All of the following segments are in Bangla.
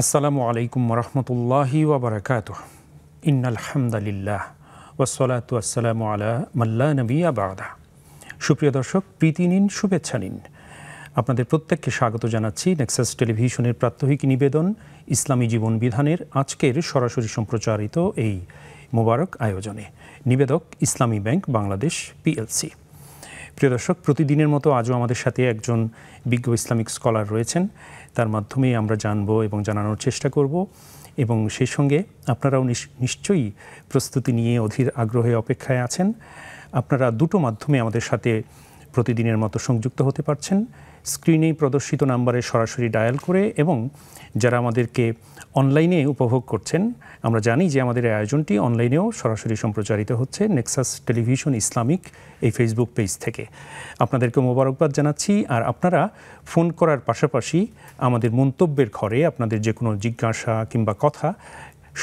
আসসালামু আলাইকুম ওরহমতুল্লাহি ওয়াবারাকাতুহ। ইন্নাল হামদালিল্লাহ ওয়াসসালাতু ওয়াসসালামু আলা মাল্লা নবিয়্যা বা'দা। সুপ্রিয় দর্শক, প্রীতি নিন, শুভেচ্ছা নিন। আপনাদের প্রত্যেককে স্বাগত জানাচ্ছি নেক্সাস টেলিভিশনের প্রাত্যহিক নিবেদন ইসলামী জীবন বিধানের আজকের সরাসরি সম্প্রচারিত এই মোবারক আয়োজনে। নিবেদক ইসলামী ব্যাংক বাংলাদেশ পিএলসি। প্রিয় দর্শক, প্রতিদিনের মতো আজও আমাদের সাথে একজন বিজ্ঞ ইসলামিক স্কলার রয়েছেন। তার মাধ্যমে আমরা জানব এবং জানানোর চেষ্টা করব, এবং সেই সঙ্গে আপনারাও নিশ্চয়ই প্রস্তুতি নিয়ে অধীর আগ্রহে অপেক্ষায় আছেন। আপনারা দুটো মাধ্যমে আমাদের সাথে প্রতিদিনের মতো সংযুক্ত হতে পারছেন। স্ক্রিনেই প্রদর্শিত নাম্বারে সরাসরি ডায়াল করে, এবং যারা আমাদেরকে অনলাইনে উপভোগ করছেন, আমরা জানি যে আমাদের এই আয়োজনটি অনলাইনেও সরাসরি সম্প্রচারিত হচ্ছে নেক্সাস টেলিভিশন ইসলামিক এই ফেসবুক পেজ থেকে। আপনাদেরকে মোবারকবাদ জানাচ্ছি। আর আপনারা ফোন করার পাশাপাশি আমাদের মন্তব্যের ঘরে আপনাদের যে কোনো জিজ্ঞাসা কিংবা কথা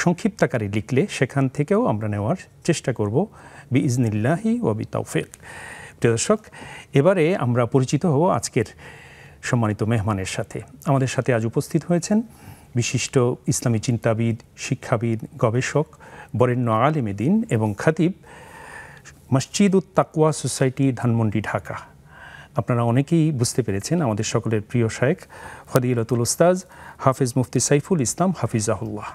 সংক্ষিপ্ত আকারে লিখলে সেখান থেকেও আমরা নেওয়ার চেষ্টা করব বিইজনিল্লাহি ওয়া বিতাওফিক। প্রিয় দর্শক, এবারে আমরা পরিচিত হব আজকের সম্মানিত মেহমানের সাথে। আমাদের সাথে আজ উপস্থিত হয়েছেন বিশিষ্ট ইসলামী চিন্তাবিদ, শিক্ষাবিদ, গবেষক, বরেণ্য আলেমে দ্বীন এবং খতিব, মসজিদুত তাকওয়া সোসাইটি, ধানমন্ডি, ঢাকা। আপনারা অনেকেই বুঝতে পেরেছেন আমাদের সকলের প্রিয় শায়েখ ফদিলতুল উস্তাজ হাফিজ মুফতি সাইফুল ইসলাম হাফিজাহুল্লাহ।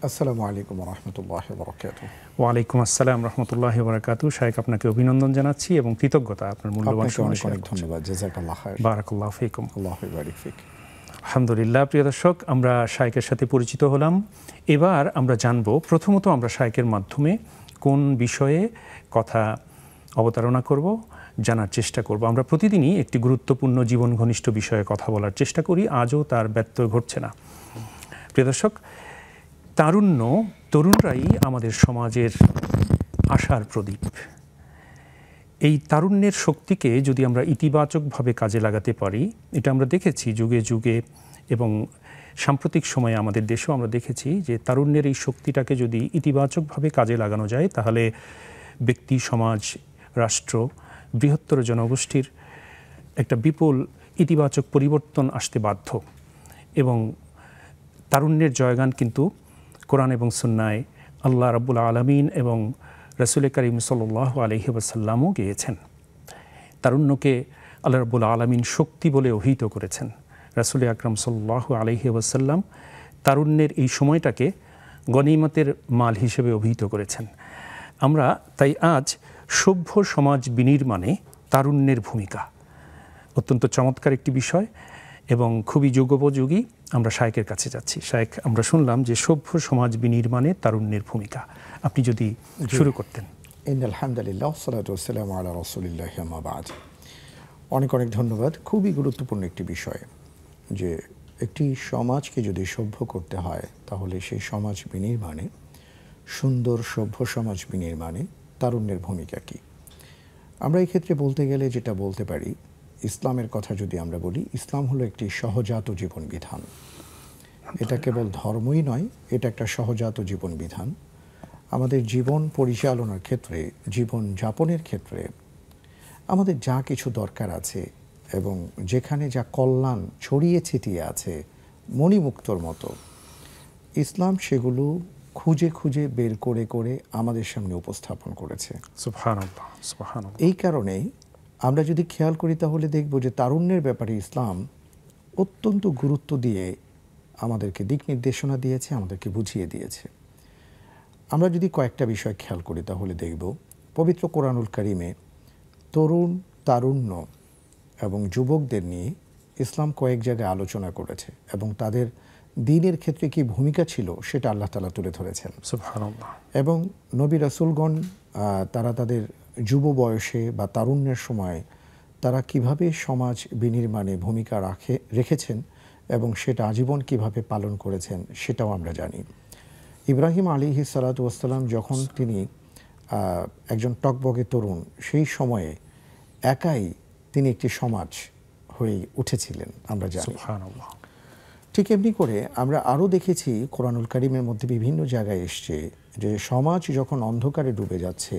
আসসালামু আলাইকুম রহমতুল্লাহ বারাকাতুহু। ওয়ালাইকুম আসসালাম রহমতুল্লাহ বারাকাতুহু। শায়েখ, আপনাকে অভিনন্দন জানাচ্ছি এবং কৃতজ্ঞতা আপনার মূল্যবান সময়। অনেক ধন্যবাদ। জাযাকাল্লাহ খায়র। বারাকাল্লাহু ফিকুম। আল্লাহু বারিক ফিক। আলহামদুলিল্লাহ। প্রিয় দর্শক, আমরা শায়েখের সাথে পরিচিত হলাম। এবার আমরা জানব, প্রথমত আমরা শায়েখের মাধ্যমে কোন বিষয়ে কথা অবতারণা করব, জানার চেষ্টা করব। আমরা প্রতিদিনই একটি গুরুত্বপূর্ণ জীবন ঘনিষ্ঠ বিষয়ে কথা বলার চেষ্টা করি, আজও তার ব্যত্যয় ঘটছে না। প্রিয় দর্শক, তরুণরাই আমাদের সমাজের আশার প্রদীপ। এই তারুণ্যের শক্তিকে যদি আমরা ইতিবাচকভাবে কাজে লাগাতে পারি, এটা আমরা দেখেছি যুগে যুগে, এবং সাম্প্রতিক সময়ে আমাদের দেশেও আমরা দেখেছি যে তারুণ্যের এই শক্তিটাকে যদি ইতিবাচকভাবে কাজে লাগানো যায়, তাহলে ব্যক্তি, সমাজ, রাষ্ট্র, বৃহত্তর জনগোষ্ঠীর একটা বিপুল ইতিবাচক পরিবর্তন আসতে বাধ্য। এবং তারুণ্যের জয়গান কিন্তু কোরআন এবং সুন্নায় আল্লাহ রাব্বুল আলামিন এবং রাসূল করিম সাল্লাল্লাহু আলাইহি ওয়াসাল্লামও গেয়েছেন। তারুণ্যকে আল্লাহ রাব্বুল আলামিন শক্তি বলে অভিহিত করেছেন। রাসূল আকরাম সাল্লাল্লাহু আলাইহি ওয়াসাল্লাম তারুণ্যের এই সময়টাকে গনিমতের মাল হিসেবে অভিহিত করেছেন। আমরা তাই আজ সভ্য সমাজ বিনির্মাণে তারুণ্যের ভূমিকা, অত্যন্ত চমৎকার একটি বিষয় এবং খুবই যুগোপযোগী। আমরা শায়েখের কাছে যাচ্ছি। শায়েখ, আমরা শুনলাম যে সভ্য সমাজ বিনির্মাণে তারুণ্যের ভূমিকা, আপনি যদি শুরু করতেন। ইন্নাল হামদুলিল্লাহ ওয়াসসালাতু ওয়াসসালামু আলা রাসূলিল্লাহি আম্মা বা'দ। অনেক অনেক ধন্যবাদ। খুবই গুরুত্বপূর্ণ একটি বিষয় যে একটি সমাজকে যদি সভ্য করতে হয়, তাহলে সেই সমাজ বিনির্মাণে, সুন্দর সভ্য সমাজ বিনির্মাণে তারুণ্যের ভূমিকা কী। আমরা এই ক্ষেত্রে বলতে গেলে যেটা বলতে পারি, ইসলামের কথা যদি আমরা বলি, ইসলাম হলো একটি সহজাত জীবন বিধান। এটা কেবল ধর্মই নয়, এটা একটা সহজাত জীবন বিধান। আমাদের জীবন পরিচালনার ক্ষেত্রে, জীবন যাপনের ক্ষেত্রে আমাদের যা কিছু দরকার আছে এবং যেখানে যা কল্যাণ ছড়িয়ে ছিটিয়ে আছে মণিমুক্তর মতো, ইসলাম সেগুলো খুঁজে খুঁজে বের করে করে আমাদের সামনে উপস্থাপন করেছে। সুবহানাল্লাহ, সুবহানাল্লাহ। এই কারণেই আমরা যদি খেয়াল করি, তাহলে দেখব যে তারুণ্যের ব্যাপারে ইসলাম অত্যন্ত গুরুত্ব দিয়ে আমাদেরকে দিক নির্দেশনা দিয়েছে, আমাদেরকে বুঝিয়ে দিয়েছে। আমরা যদি কয়েকটা বিষয় খেয়াল করি, তাহলে দেখব পবিত্র কোরআনুল কারিমে তরুণ, তারুণ্য এবং যুবকদের নিয়ে ইসলাম কয়েক জায়গায় আলোচনা করেছে, এবং তাদের দ্বীনের ক্ষেত্রে কি ভূমিকা ছিল সেটা আল্লাহ তাআলা তুলে ধরেছেন। সুবহানাল্লাহ। এবং নবী রাসূলগণ তারা তাদের যুব বয়সে বা তারুণ্যের সময় তারা কিভাবে সমাজ বিনির্মাণে ভূমিকা রেখেছেন এবং সেটা আজীবন কিভাবে পালন করেছেন সেটাও আমরা জানি। ইব্রাহিম আলাইহিস সালাতু ওয়াসসালাম যখন তিনি একজন টকবকে তরুণ, সেই সময়ে একাই তিনি একটি সমাজ হয়ে উঠেছিলেন, আমরা জানি। সুবহানাল্লাহ। ঠিক এমনি করে আমরা আরও দেখেছি কোরআনুল কারিমের মধ্যে বিভিন্ন জায়গায় এসছে যে সমাজ যখন অন্ধকারে ডুবে যাচ্ছে,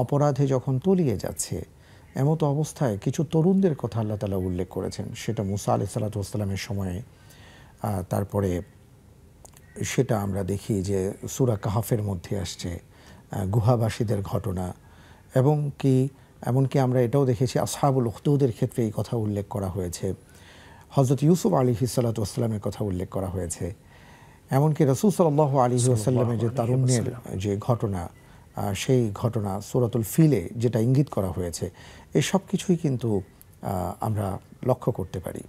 অপরাধে যখন তলিয়ে যাচ্ছে, এমতো অবস্থায় কিছু তরুণদের কথা আল্লাহ তাআলা উল্লেখ করেছেন। সেটা মুসা আলাইহিস সালাতু ওয়াসসালামের সময়ে, তারপরে সেটা আমরা দেখি যে সূরা কাহফের মধ্যে আসছে গুহাবাসীদের ঘটনা, এবং এমনকি আমরা এটাও দেখেছি আসহাবুল উখদুদের ক্ষেত্রে এই কথা উল্লেখ করা হয়েছে, হযরত ইউসুফ আলাইহিস সালাতু ওয়াস সালামের কথা উল্লেখ করা হয়েছে, এমনকি রাসূল সাল্লাল্লাহু আলাইহি ওয়াসাল্লামের যে তারুণ্যের যে ঘটনা, সেই ঘটনা সূরাতুল ফিলে যেটা ইঙ্গিত করা হয়েছে, এই সব কিছুই কিন্তু আমরা লক্ষ্য করতে পারি।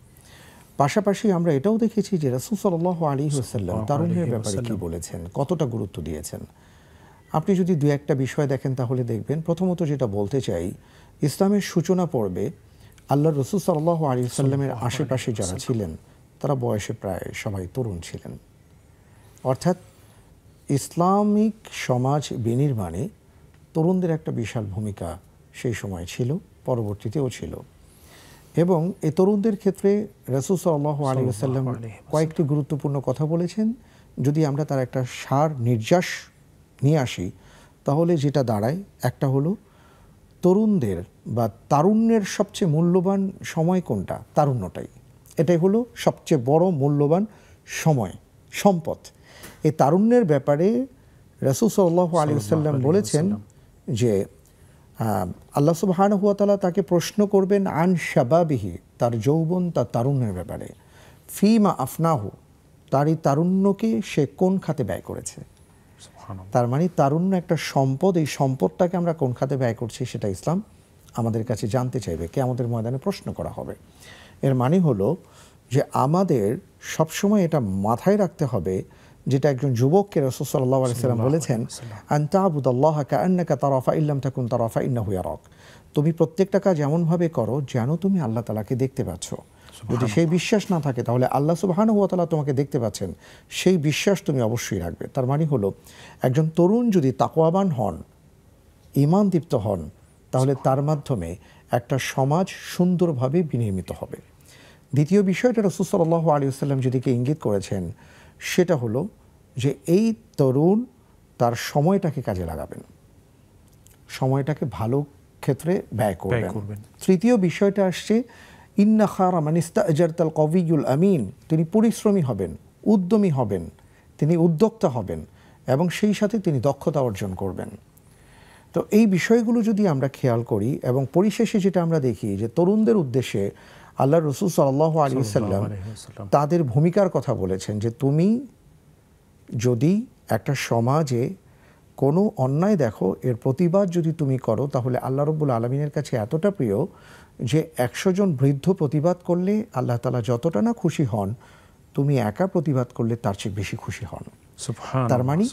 পাশাপাশি আমরা এটাও দেখেছি যে রাসূল সাল্লাল্লাহু আলাইহি ওয়াসাল্লাম তারুণ্যের ব্যাপারে কি বলেছেন, কতটা গুরুত্ব দিয়েছেন। আপনি যদি দু একটা বিষয় দেখেন তাহলে দেখবেন, প্রথমত যেটা বলতে চাই, ইসলামের সূচনা পর্বে আল্লাহর রাসূল সাল্লাল্লাহু আলাইহি ওয়াসাল্লামের আশেপাশে যারা ছিলেন তারা বয়সে প্রায় সবাই তরুণ ছিলেন। অর্থাৎ ইসলামিক সমাজ বিনির্মাণে তরুণদের একটা বিশাল ভূমিকা সেই সময় ছিল, পরবর্তীতেও ছিল। এবং এই তরুণদের ক্ষেত্রে রাসূল সাল্লাল্লাহু আলাইহি ওয়াসাল্লাম কয়েকটি গুরুত্বপূর্ণ কথা বলেছেন। যদি আমরা তার একটা সার নির্যাস নিয়ে আসি তাহলে যেটা দাঁড়ায়, একটা হলো তরুণদের বা তারুণ্যের সবচেয়ে মূল্যবান সময় কোনটা? তারুণ্যটাই। এটাই হলো সবচেয়ে বড় মূল্যবান সময়, সম্পদ। এই তারুণ্যের ব্যাপারে রাসূল সাল্লাল্লাহু আলাইহি ওয়াসাল্লাম বলেছেন যে আল্লাহ সুবহানাহু ওয়া তাআলা তাকে প্রশ্ন করবেন আন শাবাবিহি, তার যৌবন, তার তারুণ্যের ব্যাপারে। ফিমা আফনাহু, তার এই তারুণ্যকে সে কোন খাতে ব্যয় করেছে। তার মানে তারুণ্য একটা সম্পদ, এই সম্পদটাকে আমরা কোন খাতে ব্যয় করছি সেটা ইসলাম আমাদের কাছে জানতে চাইবে, কিয়ামতের ময়দানে প্রশ্ন করা হবে। এর মানে হলো যে আমাদের সবসময় এটা মাথায় রাখতে হবে, যেটা একজন যুবককে রাসূল সাল্লাল্লাহু আলাইহি ওয়াসাল্লাম বলেছেন, আন তা'বুদাল্লাহা কাআন্নাকা তারা ফাইল্লাম তাকুন তারা ফাইন্নাহু ইয়ারাক। তুমি প্রত্যেকটা কাজ এমনভাবে করো যেন তুমি আল্লাহ তাআলাকে দেখতে পাচ্ছ। যদি সেই বিশ্বাস না থাকে তাহলে আল্লাহ সুবহানাহু ওয়া তাআলা তোমাকে দেখতে পাচ্ছেন, সেই বিশ্বাস তুমি অবশ্যই রাখবে। তার মানে হলো একজন তরুণ যদি তাকওয়াবান হন, ঈমানদীপ্ত হন, তাহলে তার মাধ্যমে একটা সমাজ সুন্দরভাবে বিনির্মিত হবে। দ্বিতীয় বিষয়টা রাসূল সাল্লাল্লাহু আলাইহি ওয়াসাল্লাম যেদিকে ইঙ্গিত করেছেন সেটা হলো যে এই তরুণ তার সময়টাকে কাজে লাগাবেন, সময়টাকে ভালো ক্ষেত্রে ব্যয় করবেন। তৃতীয় বিষয়টা আসছে ইন্না খায়রা মান ইস্তা'জারতাল কওয়িয়ুল আমিন, তিনি পরিশ্রমী হবেন, উদ্যমী হবেন, তিনি উদ্যোক্তা হবেন এবং সেই সাথে তিনি দক্ষতা অর্জন করবেন। তো এই বিষয়গুলো যদি আমরা খেয়াল করি, এবং পরিশেষে যেটা আমরা দেখি যে তরুণদের উদ্দেশ্যে আল্লাহর রাসূল সাল্লাল্লাহু আলাইহি ওয়াসাল্লাম তাদের ভূমিকার কথা বলেছেন যে তুমি যদি একটা সমাজে কোনো অন্যায় দেখো, এর প্রতিবাদ যদি তুমি করো, তাহলে আল্লাহ রাব্বুল আলামিনের কাছে এতটা প্রিয় যে 100 জন বৃদ্ধ প্রতিবাদ করলে আল্লাহ তাআলা যতটা না খুশি হন, তুমি একা প্রতিবাদ করলে তার চেয়ে বেশি খুশি হন। তার মানে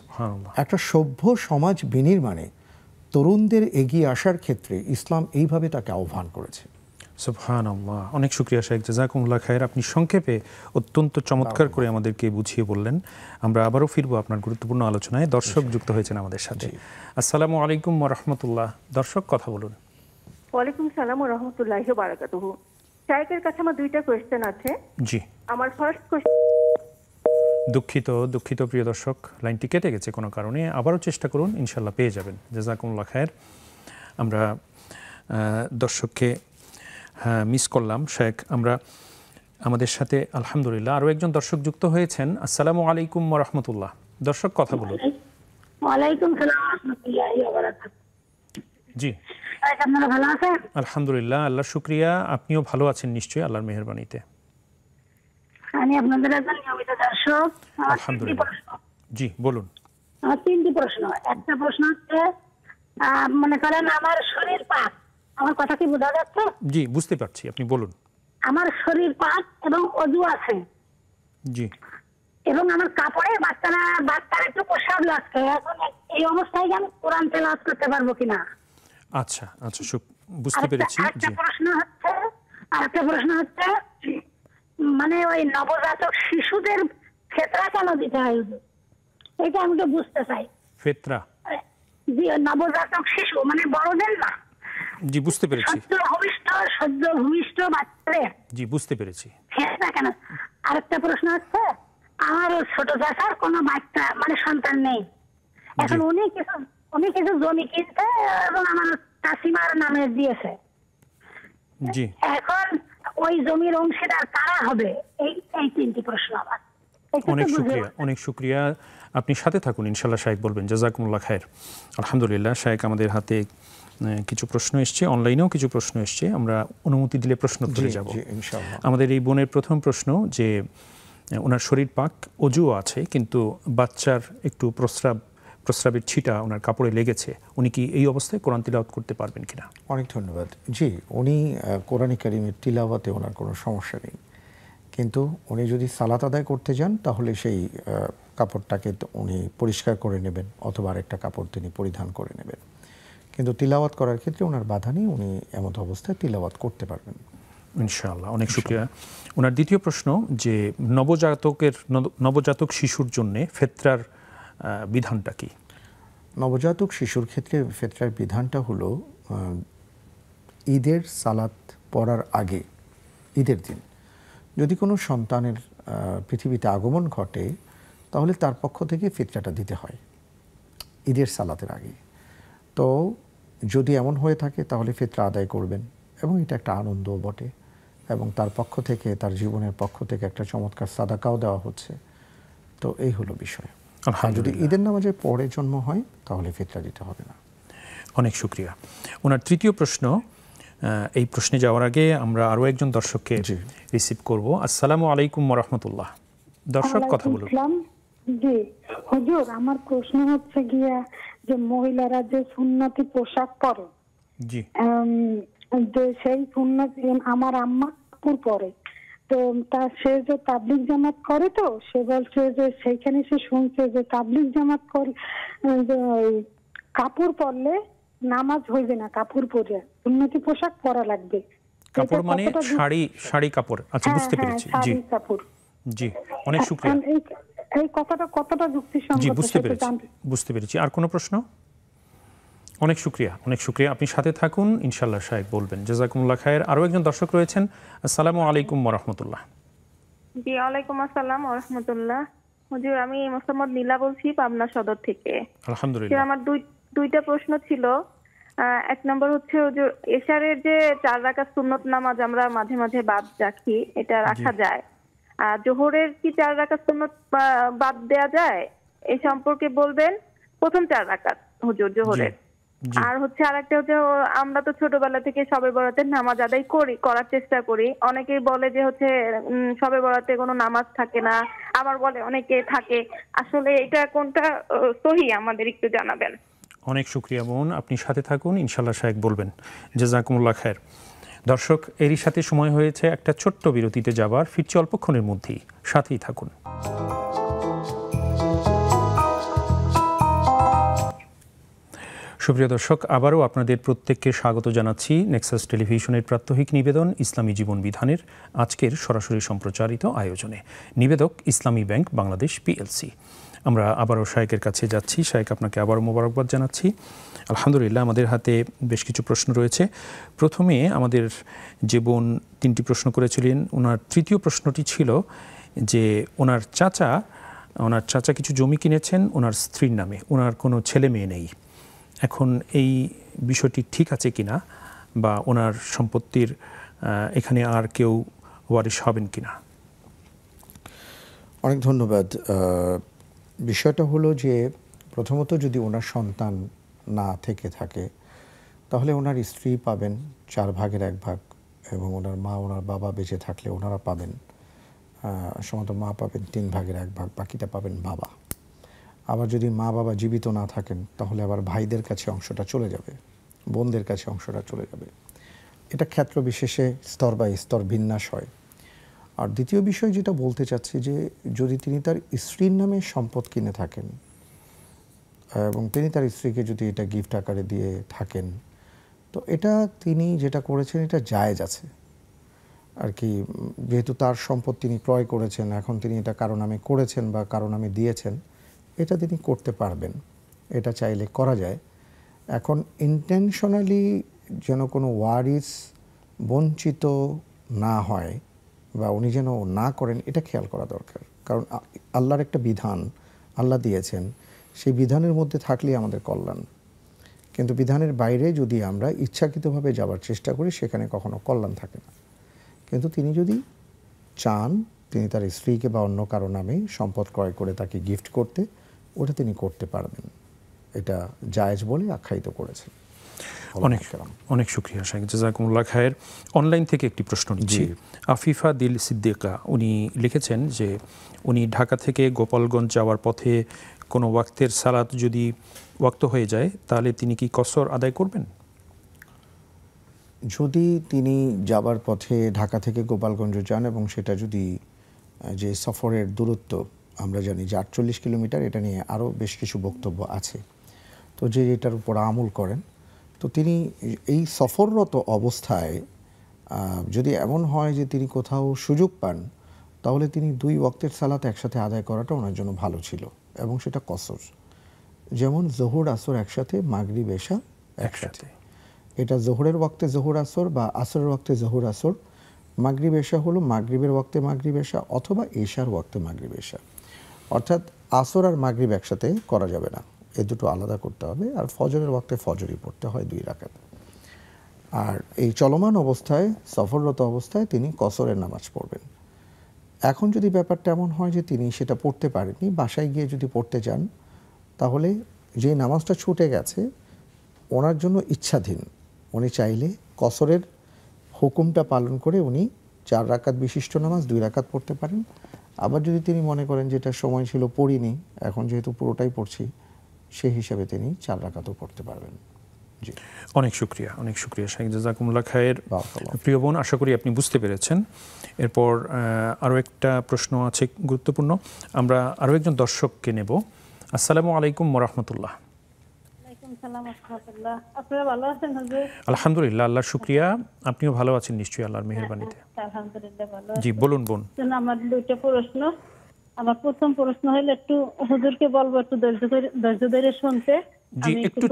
একটা সভ্য সমাজ বিনির্মাণে তরুণদের এগিয়ে আসার ক্ষেত্রে ইসলাম এইভাবে তাকে আহ্বান করেছে। সুবহানাল্লাহ, অনেক শুকরিয়া শেখ, জাযাকুমুল্লাহ খায়ের। আপনি সংক্ষেপে অত্যন্ত চমৎকার করে আমাদেরকে বুঝিয়ে বললেন। আমরা আবারও ফিরবো আপনার গুরুত্বপূর্ণ আলোচনায়। দর্শক যুক্ত হয়েছেন আমাদের সাথে। আসসালামু আলাইকুম ওয়া রাহমাতুল্লাহ। দর্শক কথা বলুন। ওয়ালাইকুম সালাম ওয়া রাহমাতুল্লাহি ওয়া বারাকাতুহু। শাইখের কাছে আমার দুইটা কোশ্চেন আছে। জি। আমার ফার্স্ট কোশ্চেন। দুঃখিত প্রিয় দর্শক, লাইনটি কেটে গেছে কোনো কারণে, আবারও চেষ্টা করুন, ইনশাআল্লাহ পেয়ে যাবেন। জাযাকুমুল্লাহ খায়ের। আমরা দর্শককে মিস করলাম শেখ। আমরা আমাদের সাথে আলহামদুলিল্লাহ আরও একজন দর্শক যুক্ত হয়েছেন। আসসালামু আলাইকুম ওয়া রাহমাতুল্লাহ। দর্শক কথা বলুন। ওয়ালাইকুম সালাম ওয়া রাহমাতুল্লাহি ওয়া বারাকাতুহু। জি, আপনারা ভালো আছেন? আলহামদুলিল্লাহ, আল্লাহর শুকরিয়া। আপনিও ভালো আছেন নিশ্চয়ই, আল্লাহর মেহেরবানিতে। আমি আপনাদের একজন নিয়মিত দর্শক। আলহামদুলিল্লাহ। জি বলুন। আমার তিনটি প্রশ্ন। একটা প্রশ্ন হচ্ছে, মনে করেন আমার শরীর পাক, আমার কথা কি বোঝা যাচ্ছে? জি বুঝতে পারছি, আপনি বলুন। আমার শরীর পাক এবং ওযু আছে। জি। এবং আমার কাপড়ে বাচ্চারা একটু প্রসাব লাগছে। এখন এই অবস্থায় আমি কোরআন তেলাওয়াত করতে পারবো কিনা? আচ্ছা, বুঝতে পেরেছি। আরেকটা প্রশ্ন হচ্ছে মানে ওই নবজাতক শিশুদের ফিতরা কেন দিতে হয়? এটা আমি তো বুঝতে চাই। ফিতরা? জি, নবজাতক শিশু মানে বড়দের না। জি বুঝতে পেরেছি। সদ্য ভূমিষ্ঠ বাচ্চাদের। জি বুঝতে পেরেছি। ফিতরা কেন? আরেকটা প্রশ্ন হচ্ছে, আমার ছোট চাচার কোনো বাচ্চা মানে সন্তান নেই। এখন উনি কিছু জমি কিনতে এবং আমার কাসিমার নামে দিয়েছে। জি। এখন ওই জমির অংশীদার কারা হবে? এই তিনটি প্রশ্ন আমার। অনেক শুকরিয়া। আপনি সাথে থাকুন, ইনশাআল্লাহ শায়েখ বলবেন। জাযাকুমুল্লাহ খায়ের। আলহামদুলিল্লাহ, শায়েখ আমাদের হাতে কিছু প্রশ্ন এসছে, অনলাইনেও কিছু প্রশ্ন এসছে, আমরা অনুমতি দিলে প্রশ্ন উত্তরে যাব ইনশাআল্লাহ। আমাদের এই বোনের প্রথম প্রশ্ন যে ওনার শরীর পাক, অজুও আছে, কিন্তু বাচ্চার একটু প্রস্রাবের ছিটা ওনার কাপড়ে লেগেছে, উনি কি এই অবস্থায় কোরআন তিলাওয়াত করতে পারবেন কিনা? অনেক ধন্যবাদ। জি, উনি কোরআনে কারিমের তিলাওয়াতে ওনার কোনো সমস্যা নেই, কিন্তু উনি যদি সালাত আদায় করতে যান তাহলে সেই কাপড়টাকে উনি পরিষ্কার করে নেবেন অথবা আরেকটা কাপড় তিনি পরিধান করে নেবেন। কিন্তু তিলাওয়াত করার ক্ষেত্রে ওনার বাধা নেই, উনি এমত অবস্থায় তিলাওয়াত করতে পারবেন ইনশাআল্লাহ। অনেক শুকরিয়া। ওনার দ্বিতীয় প্রশ্ন যে নবজাতক শিশুর জন্য ফিতরার বিধানটা কি? নবজাতক শিশুর ক্ষেত্রে ফিতরার বিধানটা হলো ঈদের সালাত পড়ার আগে, ঈদের দিন যদি কোনো সন্তানের পৃথিবীতে আগমন ঘটে তাহলে তার পক্ষ থেকে ফিতরাটা দিতে হয় ঈদের সালাতের আগে। তো যদি এমন হয়ে থাকে তাহলে ফিতরা আদায় করবেন, এবং এটা একটা আনন্দও বটে, এবং তার পক্ষ থেকে, তার জীবনের পক্ষ থেকে একটা চমৎকার সাদাকাও দেওয়া হচ্ছে। তো এই হলো বিষয়। আর যদি ঈদের নামাজের পরে জন্ম হয় তাহলে ফিতরা দিতে হবে না। অনেক শুকরিয়া। ওনার তৃতীয় প্রশ্ন, এই প্রশ্নে যাওয়ার আগে আমরা আরও একজন দর্শককে রিসিভ করব। আসসালামু আলাইকুম ওয়া রাহমাতুল্লাহ। দর্শক কথা বলুন। জি হুজুর, আমার প্রশ্ন হচ্ছে গিয়া যে মহিলারা যে সুন্নতি পোশাক পরে, জি, যে সেই সুন্নতি আমার আম্মা কাপড় পরে, তো সে যে তাবলিগ জামাত করে, তো সে বলছে যে সেইখানে সে শুনছে যে তাবলিগ জামাত করে কাপড় পরলে নামাজ হইবে না, কাপড় পরে সুন্নতি পোশাক পরা লাগবে। কাপড় মানে শাড়ি কাপড়? আচ্ছা, বুঝতে পেরেছি। জি কাপড়। জি, অনেক শুকরিয়া। এই কথাটা কতটা যুক্তিসঙ্গত? জি, বুঝতে পেরেছি। আর কোনো প্রশ্ন? অনেক শুকরিয়া। আপনি সাথে থাকুন, ইনশাআল্লাহ শায়েখ বলবেন। জাযাকুমুল্লাহ খায়ের। আরও একজন দর্শক রয়েছেন। আসসালামু আলাইকুম ওয়া রাহমাতুল্লাহ। জি, ওয়ালাইকুম আসসালাম ওয়া রাহমাতুল্লাহ। হুজুর, আমি মোহাম্মদ নীলা বলছি, পাবনা সদর থেকে। আলহামদুলিল্লাহ। আমার দুইটা প্রশ্ন ছিল। এক নম্বর হচ্ছে হুজুর, এশারের যে 4 রাকাত সুন্নত নামাজ আমরা মাঝে মাঝে বাদ রাখি, এটা রাখা যায়? আর জোহরের কি 4 রাকাত সুন্নত বাদ দেয়া যায়? এই সম্পর্কে বলবেন। প্রথম 4 রাকাত হুজুর জোহরের। আর হচ্ছে আরেকটা হচ্ছে, আমরা তো ছোটবেলা থেকে শবে বরাতের নামাজ আদায় করার চেষ্টা করি। অনেকেই বলে যে হচ্ছে শবে বরাতে কোনো নামাজ থাকে না, আবার বলে অনেকে থাকে। আসলে এটা কোনটা সহি আমাদের একটু জানাবেন। অনেক শুকরিয়া বোন, আপনি সাথে থাকুন, ইনশাআল্লাহ শায়েখ বলবেন। জাযাকুমুল্লাহ খায়ের। দর্শক, এরই সাথে সময় হয়েছে একটা ছোট্ট বিরতিতে যাবার। ফিরছি অল্পক্ষণের মধ্যেই, সাথেই থাকুন। সুপ্রিয় দর্শক, আবারও আপনাদের প্রত্যেককে স্বাগত জানাচ্ছি নেক্সাস টেলিভিশনের প্রাত্যহিক নিবেদন ইসলামী জীবন বিধানের আজকের সরাসরি সম্প্রচারিত আয়োজনে। নিবেদক ইসলামী ব্যাংক বাংলাদেশ পিএলসি। আমরা আবারও শায়েকের কাছে যাচ্ছি। শায়েক, আপনাকে আবারও মোবারকবাদ জানাচ্ছি। আলহামদুলিল্লাহ, আমাদের হাতে বেশ কিছু প্রশ্ন রয়েছে। প্রথমে আমাদের যে বোন 3টি প্রশ্ন করেছিলেন, ওনার তৃতীয় প্রশ্নটি ছিল যে ওনার চাচা কিছু জমি কিনেছেন ওনার স্ত্রীর নামে, ওনার কোনো ছেলে মেয়ে নেই। এখন এই বিষয়টি ঠিক আছে কিনা, বা ওনার সম্পত্তির এখানে আর কেউ ওয়ারিশ হবেন কিনা? অনেক ধন্যবাদ। বিষয়টা হলো যে প্রথমত যদি ওনার সন্তান না থেকে থাকে তাহলে ওনার স্ত্রী পাবেন 4 ভাগের 1 ভাগ, এবং ওনার মা, ওনার বাবা বেঁচে থাকলে ওনারা পাবেন, সম্ভবত মা পাবেন 3 ভাগের 1 ভাগ, বাকিটা পাবেন বাবা। আবার যদি মা বাবা জীবিত না থাকেন তাহলে আবার ভাইদের কাছে অংশটা চলে যাবে, বোনদের কাছে অংশটা চলে যাবে। এটা ক্ষেত্র বিশেষে স্তর বাই স্তর বিন্যাস হয়। আর দ্বিতীয় বিষয় যেটা বলতে চাচ্ছি, যে যদি তিনি তার স্ত্রীর নামে সম্পদ কিনে থাকেন এবং তিনি তার স্ত্রীকে যদি এটা গিফট আকারে দিয়ে থাকেন, তো এটা তিনি যেটা করেছেন এটা জায়েজ আছে আর কি। যেহেতু তার সম্পদ তিনি ক্রয় করেছেন, এখন তিনি এটা কারো নামে করেছেন বা কারো নামে দিয়েছেন, এটা তিনি করতে পারবেন, এটা চাইলে করা যায়। এখন ইন্টেনশনালি যেন কোনো ওয়ারিস বঞ্চিত না হয় বা উনি যেন না করেন, এটা খেয়াল করা দরকার। কারণ আল্লাহর একটা বিধান আল্লাহ দিয়েছেন, সেই বিধানের মধ্যে থাকলেই আমাদের কল্যাণ। কিন্তু বিধানের বাইরে যদি আমরা ইচ্ছাকৃতভাবে যাবার চেষ্টা করি, সেখানে কখনো কল্যাণ থাকে না। কিন্তু তিনি যদি চান, তিনি তার স্ত্রীকে বা অন্য কারো নামে সম্পদ ক্রয় করে তাকে গিফট করতে, ওটা তিনি করতে পারবেন, এটা জায়েজ বলে আখ্যায়িত করেছেন। অনেক শুকরিয়া শেখ, জাযাকুমুল্লাহ খায়ের। অনলাইন থেকে একটি প্রশ্ন নিচ্ছি। আফিফা দিল সিদ্দিকা উনি লিখেছেন যে উনি ঢাকা থেকে গোপালগঞ্জ যাওয়ার পথে কোনো ওয়াক্তের সালাত যদি ওয়াক্ত হয়ে যায় তাহলে তিনি কি কসর আদায় করবেন? যদি তিনি যাবার পথে ঢাকা থেকে গোপালগঞ্জ যান এবং সেটা যদি যে সফরের দূরত্ব আমরা জানি যে 48 কিলোমিটার, এটা নিয়ে আরও বেশ কিছু বক্তব্য আছে, তো যে এটার উপর আমল করেন, তো তিনি এই সফররত অবস্থায় যদি এমন হয় যে তিনি কোথাও সুযোগ পান, তাহলে তিনি 2 ওয়াক্তের সালাত একসাথে আদায় করাটা ওনার জন্য ভালো ছিল, এবং সেটা কসর। যেমন জোহর আসর একসাথে, মাগরিব এশা একসাথে। এটা জোহরের ওয়াক্তে জোহর আসর বা আসরের ওয়াক্তে জোহর আসর, মাগরিব এশা হলো মাগরিবের ওয়াক্তে মাগরিব এশা অথবা এশার ওয়াক্তে মাগরিব এশা। অর্থাৎ আসর আর মাগরিব একসাথে করা যাবে না, এ দুটো আলাদা করতে হবে। আর ফজরের ওয়াক্তে ফজরই পড়তে হয় 2 রাকাত। আর এই চলমান অবস্থায়, সফররত অবস্থায় তিনি কসরের নামাজ পড়বেন। এখন যদি ব্যাপারটা এমন হয় যে তিনি সেটা পড়তে পারেননি, বাসায় গিয়ে যদি পড়তে চান, তাহলে যে নামাজটা ছুটে গেছে ওনার জন্য ইচ্ছাধীন, উনি চাইলে কসরের হুকুমটা পালন করে উনি 4 রাকাত বিশিষ্ট নামাজ 2 রাকাত পড়তে পারেন। আবার যদি তিনি মনে করেন যে এটা সময় ছিল পড়িনি, এখন যেহেতু পুরোটাই পড়ছি, সেই হিসাবে তিনি 4 রাকাতও পড়তে পারবেন। জি, অনেক শুকরিয়া শেখ, জাযাকুমুল্লাহ খায়ের। প্রিয় বোন, আশা করি আপনি বুঝতে পেরেছেন। এরপর আরও একটা প্রশ্ন আছে গুরুত্বপূর্ণ, আমরা আরও একজন দর্শককে নেব। আসসালামু আলাইকুম ওয়া রাহমাতুল্লাহ। আপনারা ভালো আছেন হুজুর? আলহামদুলিল্লাহ, আল্লাহর শুকরিয়া। আপনিও ভালো আছেন নিশ্চয়ই আল্লাহর মেহেরবানিতে? আলহামদুলিল্লাহ ভালো। জি বলুন বোন। আমার 2টা প্রশ্ন। আমার প্রথম প্রশ্ন হলো, একটু হুজুরকে বলবো একটু ধৈর্য ধরে শুনতে। জি, একটু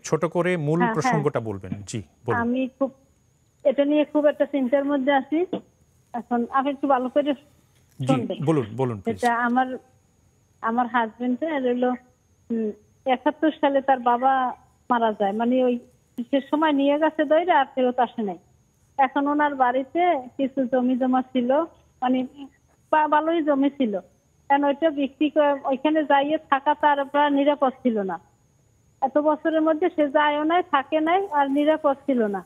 ছোট করে মূল প্রসঙ্গটা বলবেন। জি বলুন। আমি খুব এটা নিয়ে খুব একটা চিন্তার মধ্যে আছি, এখন আপনি একটু ভালো করে শুনবেন। বলুন এটা আমার হাজবেন্ডের হলো 71 সালে তার বাবা মারা যায়, মানে ওই সে সময় নিয়ে গেছে দইরা, আর ফেরত আসে নাই। এখন ওনার বাড়িতে কিছু জমি জমা ছিল, মানে ভালোই জমি ছিল, কারণ ওইটা বিক্রি করে ওইখানে যাইয়ে থাকা তার প্রায় নিরাপদ ছিল না। এত বছরের মধ্যে সে যায়ও নাই, থাকে নাই, আর নিরাপদ ছিল না।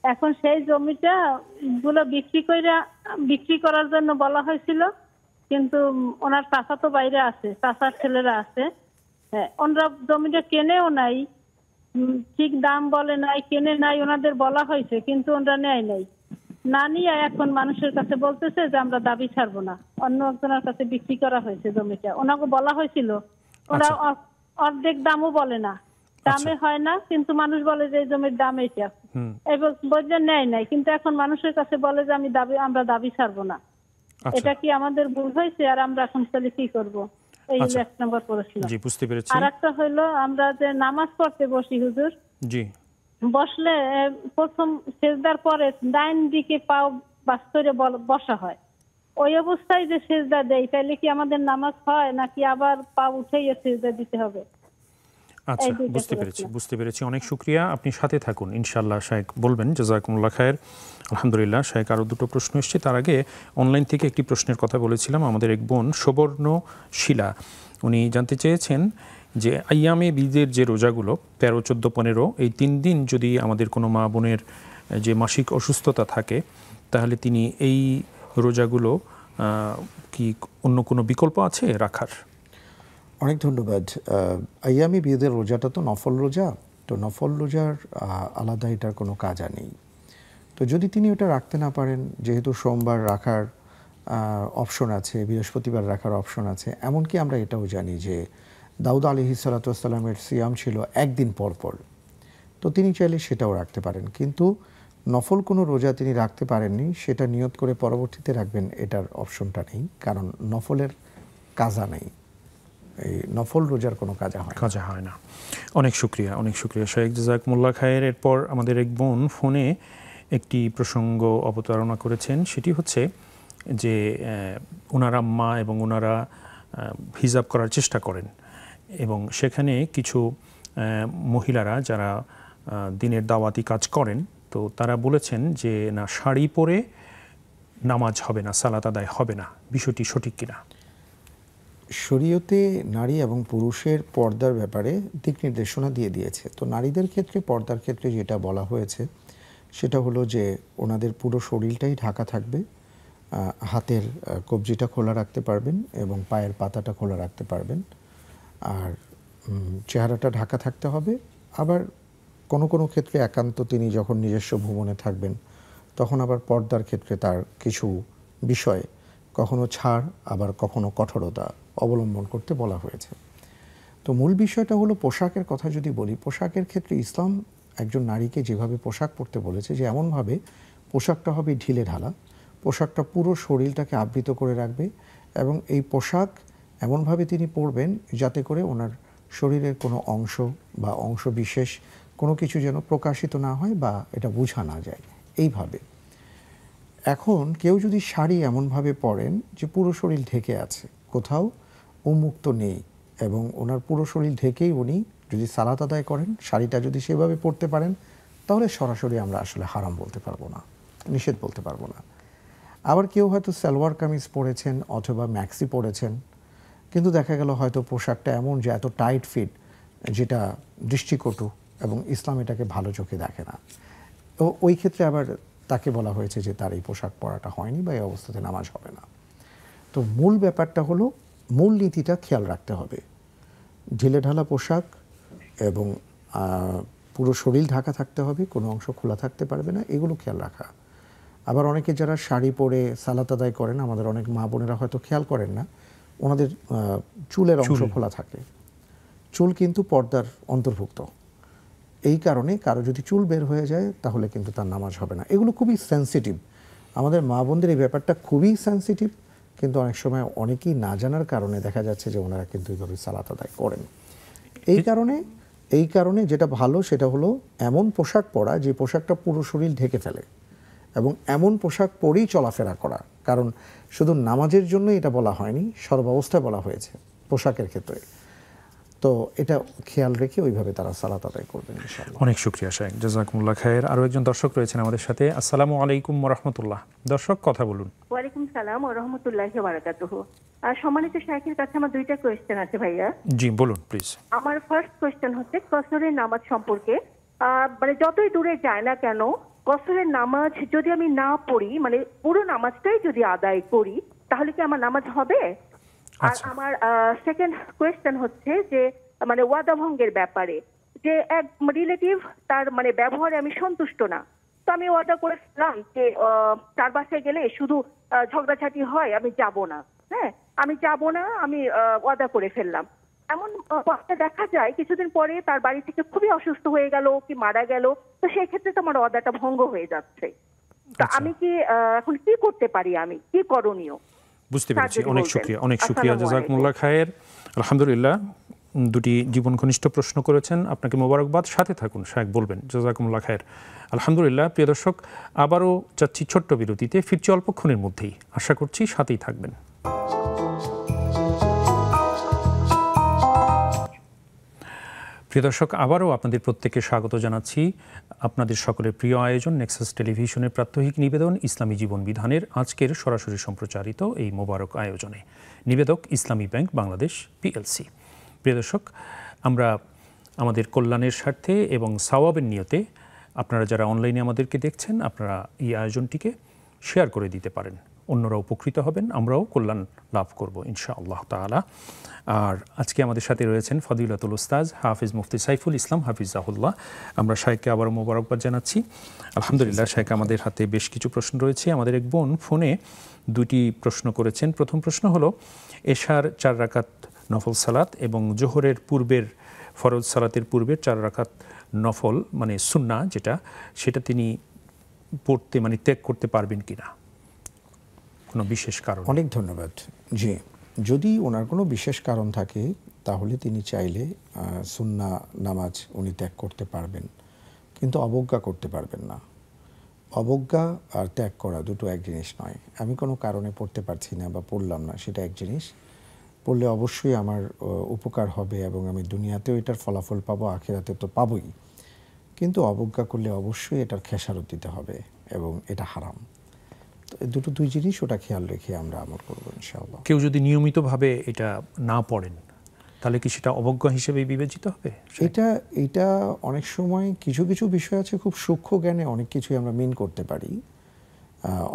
এখন সেই জমিটা গুলো বিক্রি করার জন্য বলা হয়েছিল, কিন্তু ওনার চাচা তো বাইরে আছে, চাচার ছেলেরা আছে, ওনারা জমিটা কেনেও নাই, ঠিক দাম বলে নাই, কেনে নাই, ওনাদের বলা হয়েছে, কিন্তু ওনারা নেয় নাই। না নিয়ে এখন মানুষের কাছে বলতেছে যে আমরা দাবি ছাড়বো না, অন্য একজনের কাছে বিক্রি করা হয়েছে জমিটা। ওনাকে বলা হয়েছিল, ওরা অর্ধেক দামও বলে না, দামে হয় না, কিন্তু মানুষ বলে যে এই জমির দাম এটা, এবং বললে নেয় নাই, কিন্তু এখন মানুষের কাছে বলে যে আমরা দাবি ছাড়বো না। এটা কি আমাদের ভুল হয়েছে? আর আমরা এখন তাহলে কি করবো? এই 1 নম্বর প্রশ্ন। জি, বুঝতে পেরেছি। আর একটা হলো, আমরা যে নামাজ পড়তে বসি হুজুর, জি, বসলে প্রথম সেজদার পরে ডাইন দিকে পাও বাস করে বসা হয়, ওই অবস্থায় যে সেজদা দেই, তাহলে কি আমাদের নামাজ হয় নাকি আবার পা উঠেই সেজদা দিতে হবে? আচ্ছা, বুঝতে পেরেছি। অনেক শুকরিয়া, আপনি সাথে থাকুন, ইনশাআল্লাহ শায়েখ বলবেন। জাযাকুমুল্লাহ খায়ের। আলহামদুলিল্লাহ, শায়েখ আরও 2টো প্রশ্ন এসেছে। তার আগে অনলাইন থেকে একটি প্রশ্নের কথা বলেছিলাম। আমাদের এক বোন সুবর্ণ শিলা, উনি জানতে চেয়েছেন যে আইয়ামে বীজের যে রোজাগুলো 13, 14, 15, এই 3 দিন যদি আমাদের কোনো মা বোনের যে মাসিক অসুস্থতা থাকে, তাহলে তিনি এই রোজাগুলো কি অন্য কোনো বিকল্প আছে রাখার? অনেক ধন্যবাদ। আইয়ামি বিয়েদের রোজাটা তো নফল রোজা, তো নফল রোজার আলাদা এটার কোনো কাজা নেই। তো যদি তিনি ওটা রাখতে না পারেন, যেহেতু সোমবার রাখার অপশন আছে, বৃহস্পতিবার রাখার অপশন আছে, এমনকি আমরা এটাও জানি যে দাউদ আলাইহিস সালাতু ওয়াস সালামের সিয়াম ছিল 1 দিন পর পর, তো তিনি চাইলে সেটাও রাখতে পারেন। কিন্তু নফল কোনো রোজা তিনি রাখতে পারেননি, সেটা নিয়ত করে পরবর্তীতে রাখবেন, এটার অপশনটা নেই, কারণ নফলের কাজা নেই, এই নফল রোজার কোনো কাজা হয় না। অনেক শুকরিয়া শায়েখ, জাযাকুমুল্লাহ খায়ের। এরপর আমাদের এক বোন ফোনে একটি প্রসঙ্গ অবতারণা করেছেন, সেটি হচ্ছে যে ওনার আম্মা এবং ওনারা হিজাব করার চেষ্টা করেন, এবং সেখানে কিছু মহিলারা যারা দিনের দাওয়াতি কাজ করেন, তো তারা বলেছেন যে না, শাড়ি পরে নামাজ হবে না, সালাত আদায় হবে না, বিষয়টি সঠিক কিনা? শরীয়তে নারী এবং পুরুষের পর্দার ব্যাপারে দিক নির্দেশনা দিয়ে দিয়েছে। তো নারীদের ক্ষেত্রে পর্দার ক্ষেত্রে যেটা বলা হয়েছে সেটা হলো যে ওনাদের পুরো শরীরটাই ঢাকা থাকবে, হাতের কবজিটা খোলা রাখতে পারবেন এবং পায়ের পাতাটা খোলা রাখতে পারবেন, আর চেহারাটা ঢাকা থাকতে হবে। আবার কোনো কোনো ক্ষেত্রে একান্ত তিনি যখন নিজস্ব ভ্রমণে থাকবেন তখন আবার পর্দার ক্ষেত্রে তার কিছু বিষয় কখনো ছাড় আবার কখনো কঠোরতা অবলম্বন করতে বলা হয়েছে। তো মূল বিষয়টা হলো পোশাকের কথা যদি বলি, পোশাকের ক্ষেত্রে ইসলাম একজন নারীকে যেভাবে পোশাক পরতে বলেছে যে এমনভাবে পোশাকটা হবে ঢিলে ঢালা, পোশাকটা পুরো শরীরটাকে আবৃত করে রাখবে এবং এই পোশাক এমনভাবে তিনি পরবেন যাতে করে ওনার শরীরের কোনো অংশ বা অংশ বিশেষ কোনো কিছু যেন প্রকাশিত না হয় বা এটা বোঝা না যায় এইভাবে। এখন কেউ যদি শাড়ি এমনভাবে পরেন যে পুরো শরীর ঢেকে আছে, কোথাও উন্মুক্ত নেই এবং ওনার পুরো শরীর ঢেকেই উনি যদি সালাত আদায় করেন, শাড়িটা যদি সেভাবে পরতে পারেন, তাহলে সরাসরি আমরা আসলে হারাম বলতে পারবো না, নিষেধ বলতে পারবো না। আবার কেউ হয়তো সালোয়ার কামিজ পরেছেন অথবা ম্যাক্সি পরেছেন, কিন্তু দেখা গেল হয়তো পোশাকটা এমন যে এত টাইট ফিট যেটা দৃষ্টিকটু এবং ইসলাম এটাকে ভালো চোখে দেখে না। তো ওই ক্ষেত্রে আবার তাকে বলা হয়েছে যে তার এই পোশাক পরাটা হয়নি বা এই অবস্থাতে নামাজ হবে না। তো মূল ব্যাপারটা হলো মূল নীতিটা খেয়াল রাখতে হবে, ঢিলে ঢালা পোশাক এবং পুরো শরীর ঢাকা থাকতে হবে, কোনো অংশ খোলা থাকতে পারবে না, এগুলো খেয়াল রাখা। আবার অনেকে যারা শাড়ি পরে সালাত আদায় করেন, আমাদের অনেক মা বোনেরা হয়তো খেয়াল করেন না, ওনাদের চুলের অংশ খোলা থাকে। চুল কিন্তু পর্দার অন্তর্ভুক্ত, এই কারণে কারো যদি চুল বের হয়ে যায় তাহলে কিন্তু তার নামাজ হবে না। এগুলো খুবই সেন্সিটিভ, আমাদের মা বোনদের এই ব্যাপারটা খুবই সেন্সিটিভ, কিন্তু অনেক সময় অনেকেই না জানার কারণে দেখা যাচ্ছে যে ওনারা কিন্তু এইভাবে সালাত আদায় করেন। এই কারণে যেটা ভালো সেটা হলো এমন পোশাক পরা যে পোশাকটা পুরো শরীর ঢেকে ফেলে এবং এমন পোশাক পরেই চলাফেরা করা, কারণ শুধু নামাজের জন্য এটা বলা হয়নি, সর্বাবস্থায় বলা হয়েছে পোশাকের ক্ষেত্রে। তো এটা খেয়াল রেখে ওইভাবে তারা সালাত আদায় করবেন ইনশাআল্লাহ। অনেক শুকরিয়া শেখ, জাযাকুমুল্লাহ খায়ের। আরও একজন দর্শক রয়েছেন আমাদের সাথে। আসসালামু আলাইকুম ওয়া রাহমাতুল্লাহ। দর্শক কথা বলুন। ওয়ালাইকুম সালাম ওয়া রাহমাতুল্লাহি ওয়া বারাকাতুহু। আর সম্মানিত শাইখের কাছে আমার দুইটা কোয়েশ্চেন আছে ভাইয়া। জি বলুন প্লিজ। আমার ফার্স্ট কোয়েশ্চেন হচ্ছে কসরের নামাজ সম্পর্কে। মানে যতই দূরে যায় না কেন, কসরের নামাজ যদি আমি না পড়ি, মানে পুরো নামাজটাই যদি আদায় করি, তাহলে কি আমার নামাজ হবে? আর আমার সেকেন্ড কোয়েশ্চেন হচ্ছে যে মানে ওয়াদা ভঙ্গের ব্যাপারে, যে এক রিলেটিভ তার মানে ব্যবহারে আমি সন্তুষ্ট না, তো আমি ওয়াদা করে ফেললাম যে তার বাসায় গেলে শুধু ঝগড়াঝাটি হয়, আমি যাব না। হ্যাঁ, আমি যাব না, আমি ওয়াদা করে ফেললাম। এমন দেখা যায় কিছুদিন পরে তার বাড়ি থেকে খুবই অসুস্থ হয়ে গেল কি মারা গেল, তো সেই ক্ষেত্রে তো আমার ওয়াদাটা ভঙ্গ হয়ে যাচ্ছে। তা আমি কি এখন কি করতে পারি, আমি কি করণীয়? বুঝতে পেরেছি। অনেক শুকরিয়া, অনেক শুকরিয়া জাযাকুমুল্লাহ খায়ের। আলহামদুলিল্লাহ, দুটি জীবন ঘনিষ্ঠ প্রশ্ন করেছেন, আপনাকে মোবারকবাদ। সাথে থাকুন, শায়েখ বলবেন। জাযাকুমুল্লাহ খায়ের। আলহামদুলিল্লাহ। প্রিয় দর্শক, আবারও যাচ্ছি ছোট্ট বিরতিতে, ফিরছি অল্পক্ষণের মধ্যেই, আশা করছি সাথেই থাকবেন। প্রিয় দর্শক, আবারও আপনাদের প্রত্যেককে স্বাগত জানাচ্ছি আপনাদের সকলের প্রিয় আয়োজন নেক্সাস টেলিভিশনের প্রাত্যহিক নিবেদন ইসলামী জীবন বিধানের আজকের সরাসরি সম্প্রচারিত এই মোবারক আয়োজনে। নিবেদক ইসলামী ব্যাংক বাংলাদেশ পিএলসি। প্রিয় দর্শক, আমরা আমাদের কল্যাণের স্বার্থে এবং সাওয়াবের নিয়তে আপনারা যারা অনলাইনে আমাদেরকে দেখছেন, আপনারা এই আয়োজনটিকে শেয়ার করে দিতে পারেন, অন্যরা উপকৃত হবেন, আমরাও কল্যাণ লাভ করব ইনশাআল্লাহ তাআলা। আর আজকে আমাদের সাথে রয়েছেন ফদিলাতুল উস্তাজ হাফিজ মুফতি সাইফুল ইসলাম হাফিজাহুল্লাহ। আমরা শাইখকে আবারও মোবারকবাদ জানাচ্ছি। আলহামদুলিল্লাহ, শাইখ আমাদের হাতে বেশ কিছু প্রশ্ন রয়েছে। আমাদের এক বোন ফোনে দুটি প্রশ্ন করেছেন। প্রথম প্রশ্ন হলো, এশার 4 রাকাত নফল সালাত এবং জোহরের পূর্বের ফরজ সালাতের পূর্বের 4 রাকাত নফল মানে সুন্নাহ যেটা, সেটা তিনি পড়তে মানে ত্যাগ করতে পারবেন কিনা, কোনো বিশেষ কারণ? অনেক ধন্যবাদ। জি, যদি ওনার কোনো বিশেষ কারণ থাকে তাহলে তিনি চাইলে সুন্নাহ নামাজ উনি ত্যাগ করতে পারবেন, কিন্তু অবজ্ঞা করতে পারবেন না। অবজ্ঞা আর ত্যাগ করা দুটো এক জিনিস নয়। আমি কোনো কারণে পড়তে পারছি না বা পড়লাম না, সেটা এক জিনিস। পড়লে অবশ্যই আমার উপকার হবে এবং আমি দুনিয়াতেও এটার ফলাফল পাবো, আখিরাতে তো পাবোই, কিন্তু অবজ্ঞা করলে অবশ্যই এটার খেসারত দিতে হবে এবং এটা হারাম। তো এই দুই জিনিস ওটা খেয়াল রেখে আমরা আমল করবো ইনশাআল্লাহ। কেউ যদি নিয়মিতভাবে এটা না পড়েন তাহলে কি সেটা অবজ্ঞা হিসেবে বিবেচিত হবে? এটা অনেক সময় কিছু কিছু বিষয় আছে, খুব সূক্ষ্ম জ্ঞানে অনেক কিছুই আমরা মিন করতে পারি।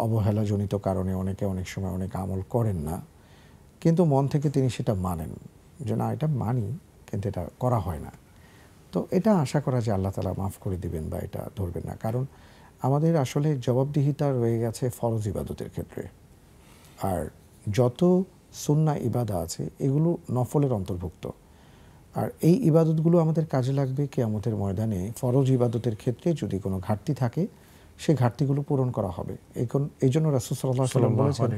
অবহেলাজনিত কারণে অনেকে অনেক সময় অনেক আমল করেন না, কিন্তু মন থেকে তিনি সেটা মানেন যে না এটা মানি, কিন্তু এটা করা হয় না। তো এটা আশা করা যে আল্লাহ তাআলা মাফ করে দিবেন বা এটা ধরবেন না, কারণ আমাদের আসলে জবাবদিহিতা রয়ে গেছে ফরজ ইবাদতের ক্ষেত্রে। আর যত সুন্নাহ ইবাদা আছে এগুলো নফলের অন্তর্ভুক্ত, আর এই ইবাদতগুলো আমাদের কাজে লাগবে কিয়ামতের ময়দানে। ফরজ ইবাদতের ক্ষেত্রে যদি কোনো ঘাটতি থাকে সেই ঘাটতিগুলো পূরণ করা হবে। এই জন্য রাসূল সাল্লাল্লাহু আলাইহি ওয়াসাল্লাম বলেছেন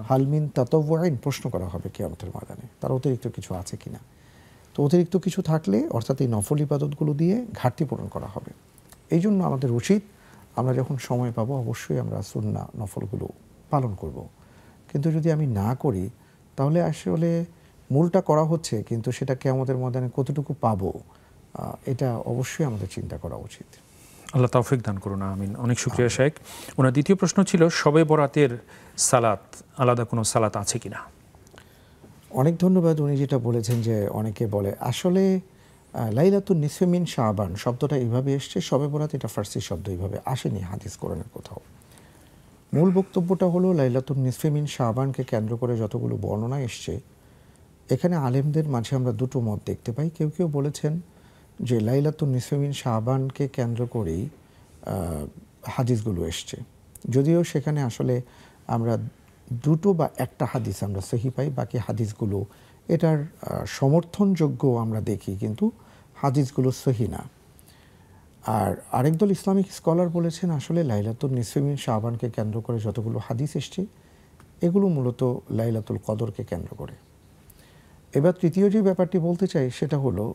হাল মিন তাতাওয়ুইন, প্রশ্ন করা হবে কিয়ামতের ময়দানে তার অতিরিক্ত কিছু আছে কিনা। তো অতিরিক্ত কিছু থাকলে অর্থাৎ এই নফল ইবাদতগুলো দিয়ে ঘাটতি পূরণ করা হবে। এই জন্য আমাদের উচিত আমরা যখন সময় পাবো অবশ্যই আমরা সুন্নাহ নফলগুলো পালন করব। কিন্তু যদি আমি না করি তাহলে আসলে মূলটা করা হচ্ছে, কিন্তু সেটা কিয়ামতের ময়দানে কতটুকু পাবো এটা অবশ্যই আমাদের চিন্তা করা উচিত। আল্লাহ তৌফিক দান করুন, আমিন। অনেক শুকরিয়া শেখ। ওনার দ্বিতীয় প্রশ্ন ছিল শবে বরাতের সালাত, আলাদা কোনো সালাত আছে কিনা? অনেক ধন্যবাদ। উনি যেটা বলেছেন যে অনেকে বলে আসলে লাইলাতুন নিসফি মিন শাবান শব্দটা এইভাবে এসছে, শবে বরাত এটা ফার্সি শব্দ, এইভাবে আসেনি হাদিস কোরআনের কোথাও। মূল বক্তব্যটা হলো লাইলাতুন নিসফি মিন শাবানকে কেন্দ্র করে যতগুলো বর্ণনা এসছে এখানে আলেমদের মাঝে আমরা দুটো মত দেখতে পাই। কেউ কেউ বলেছেন যে লাইলাতুন নিসফি মিন শাবানকে কেন্দ্র করেই হাদিসগুলো এসছে, যদিও সেখানে আসলে আমরা দুটো বা একটা হাদিস আমরা সহি পাই, বাকি হাদিসগুলো এটার সমর্থনযোগ্য আমরা দেখি, কিন্তু হাদিসগুলো সহি না। আর আরেক দল ইসলামিক স্কলার বলেছেন আসলে লাইলাতুল নিসফি মিন শাবানকে কেন্দ্র করে যতগুলো হাদিস এসছে এগুলো মূলত লাইলাতুল কদরকে কেন্দ্র করে। এবার তৃতীয় যে ব্যাপারটি বলতে চাই সেটা হলো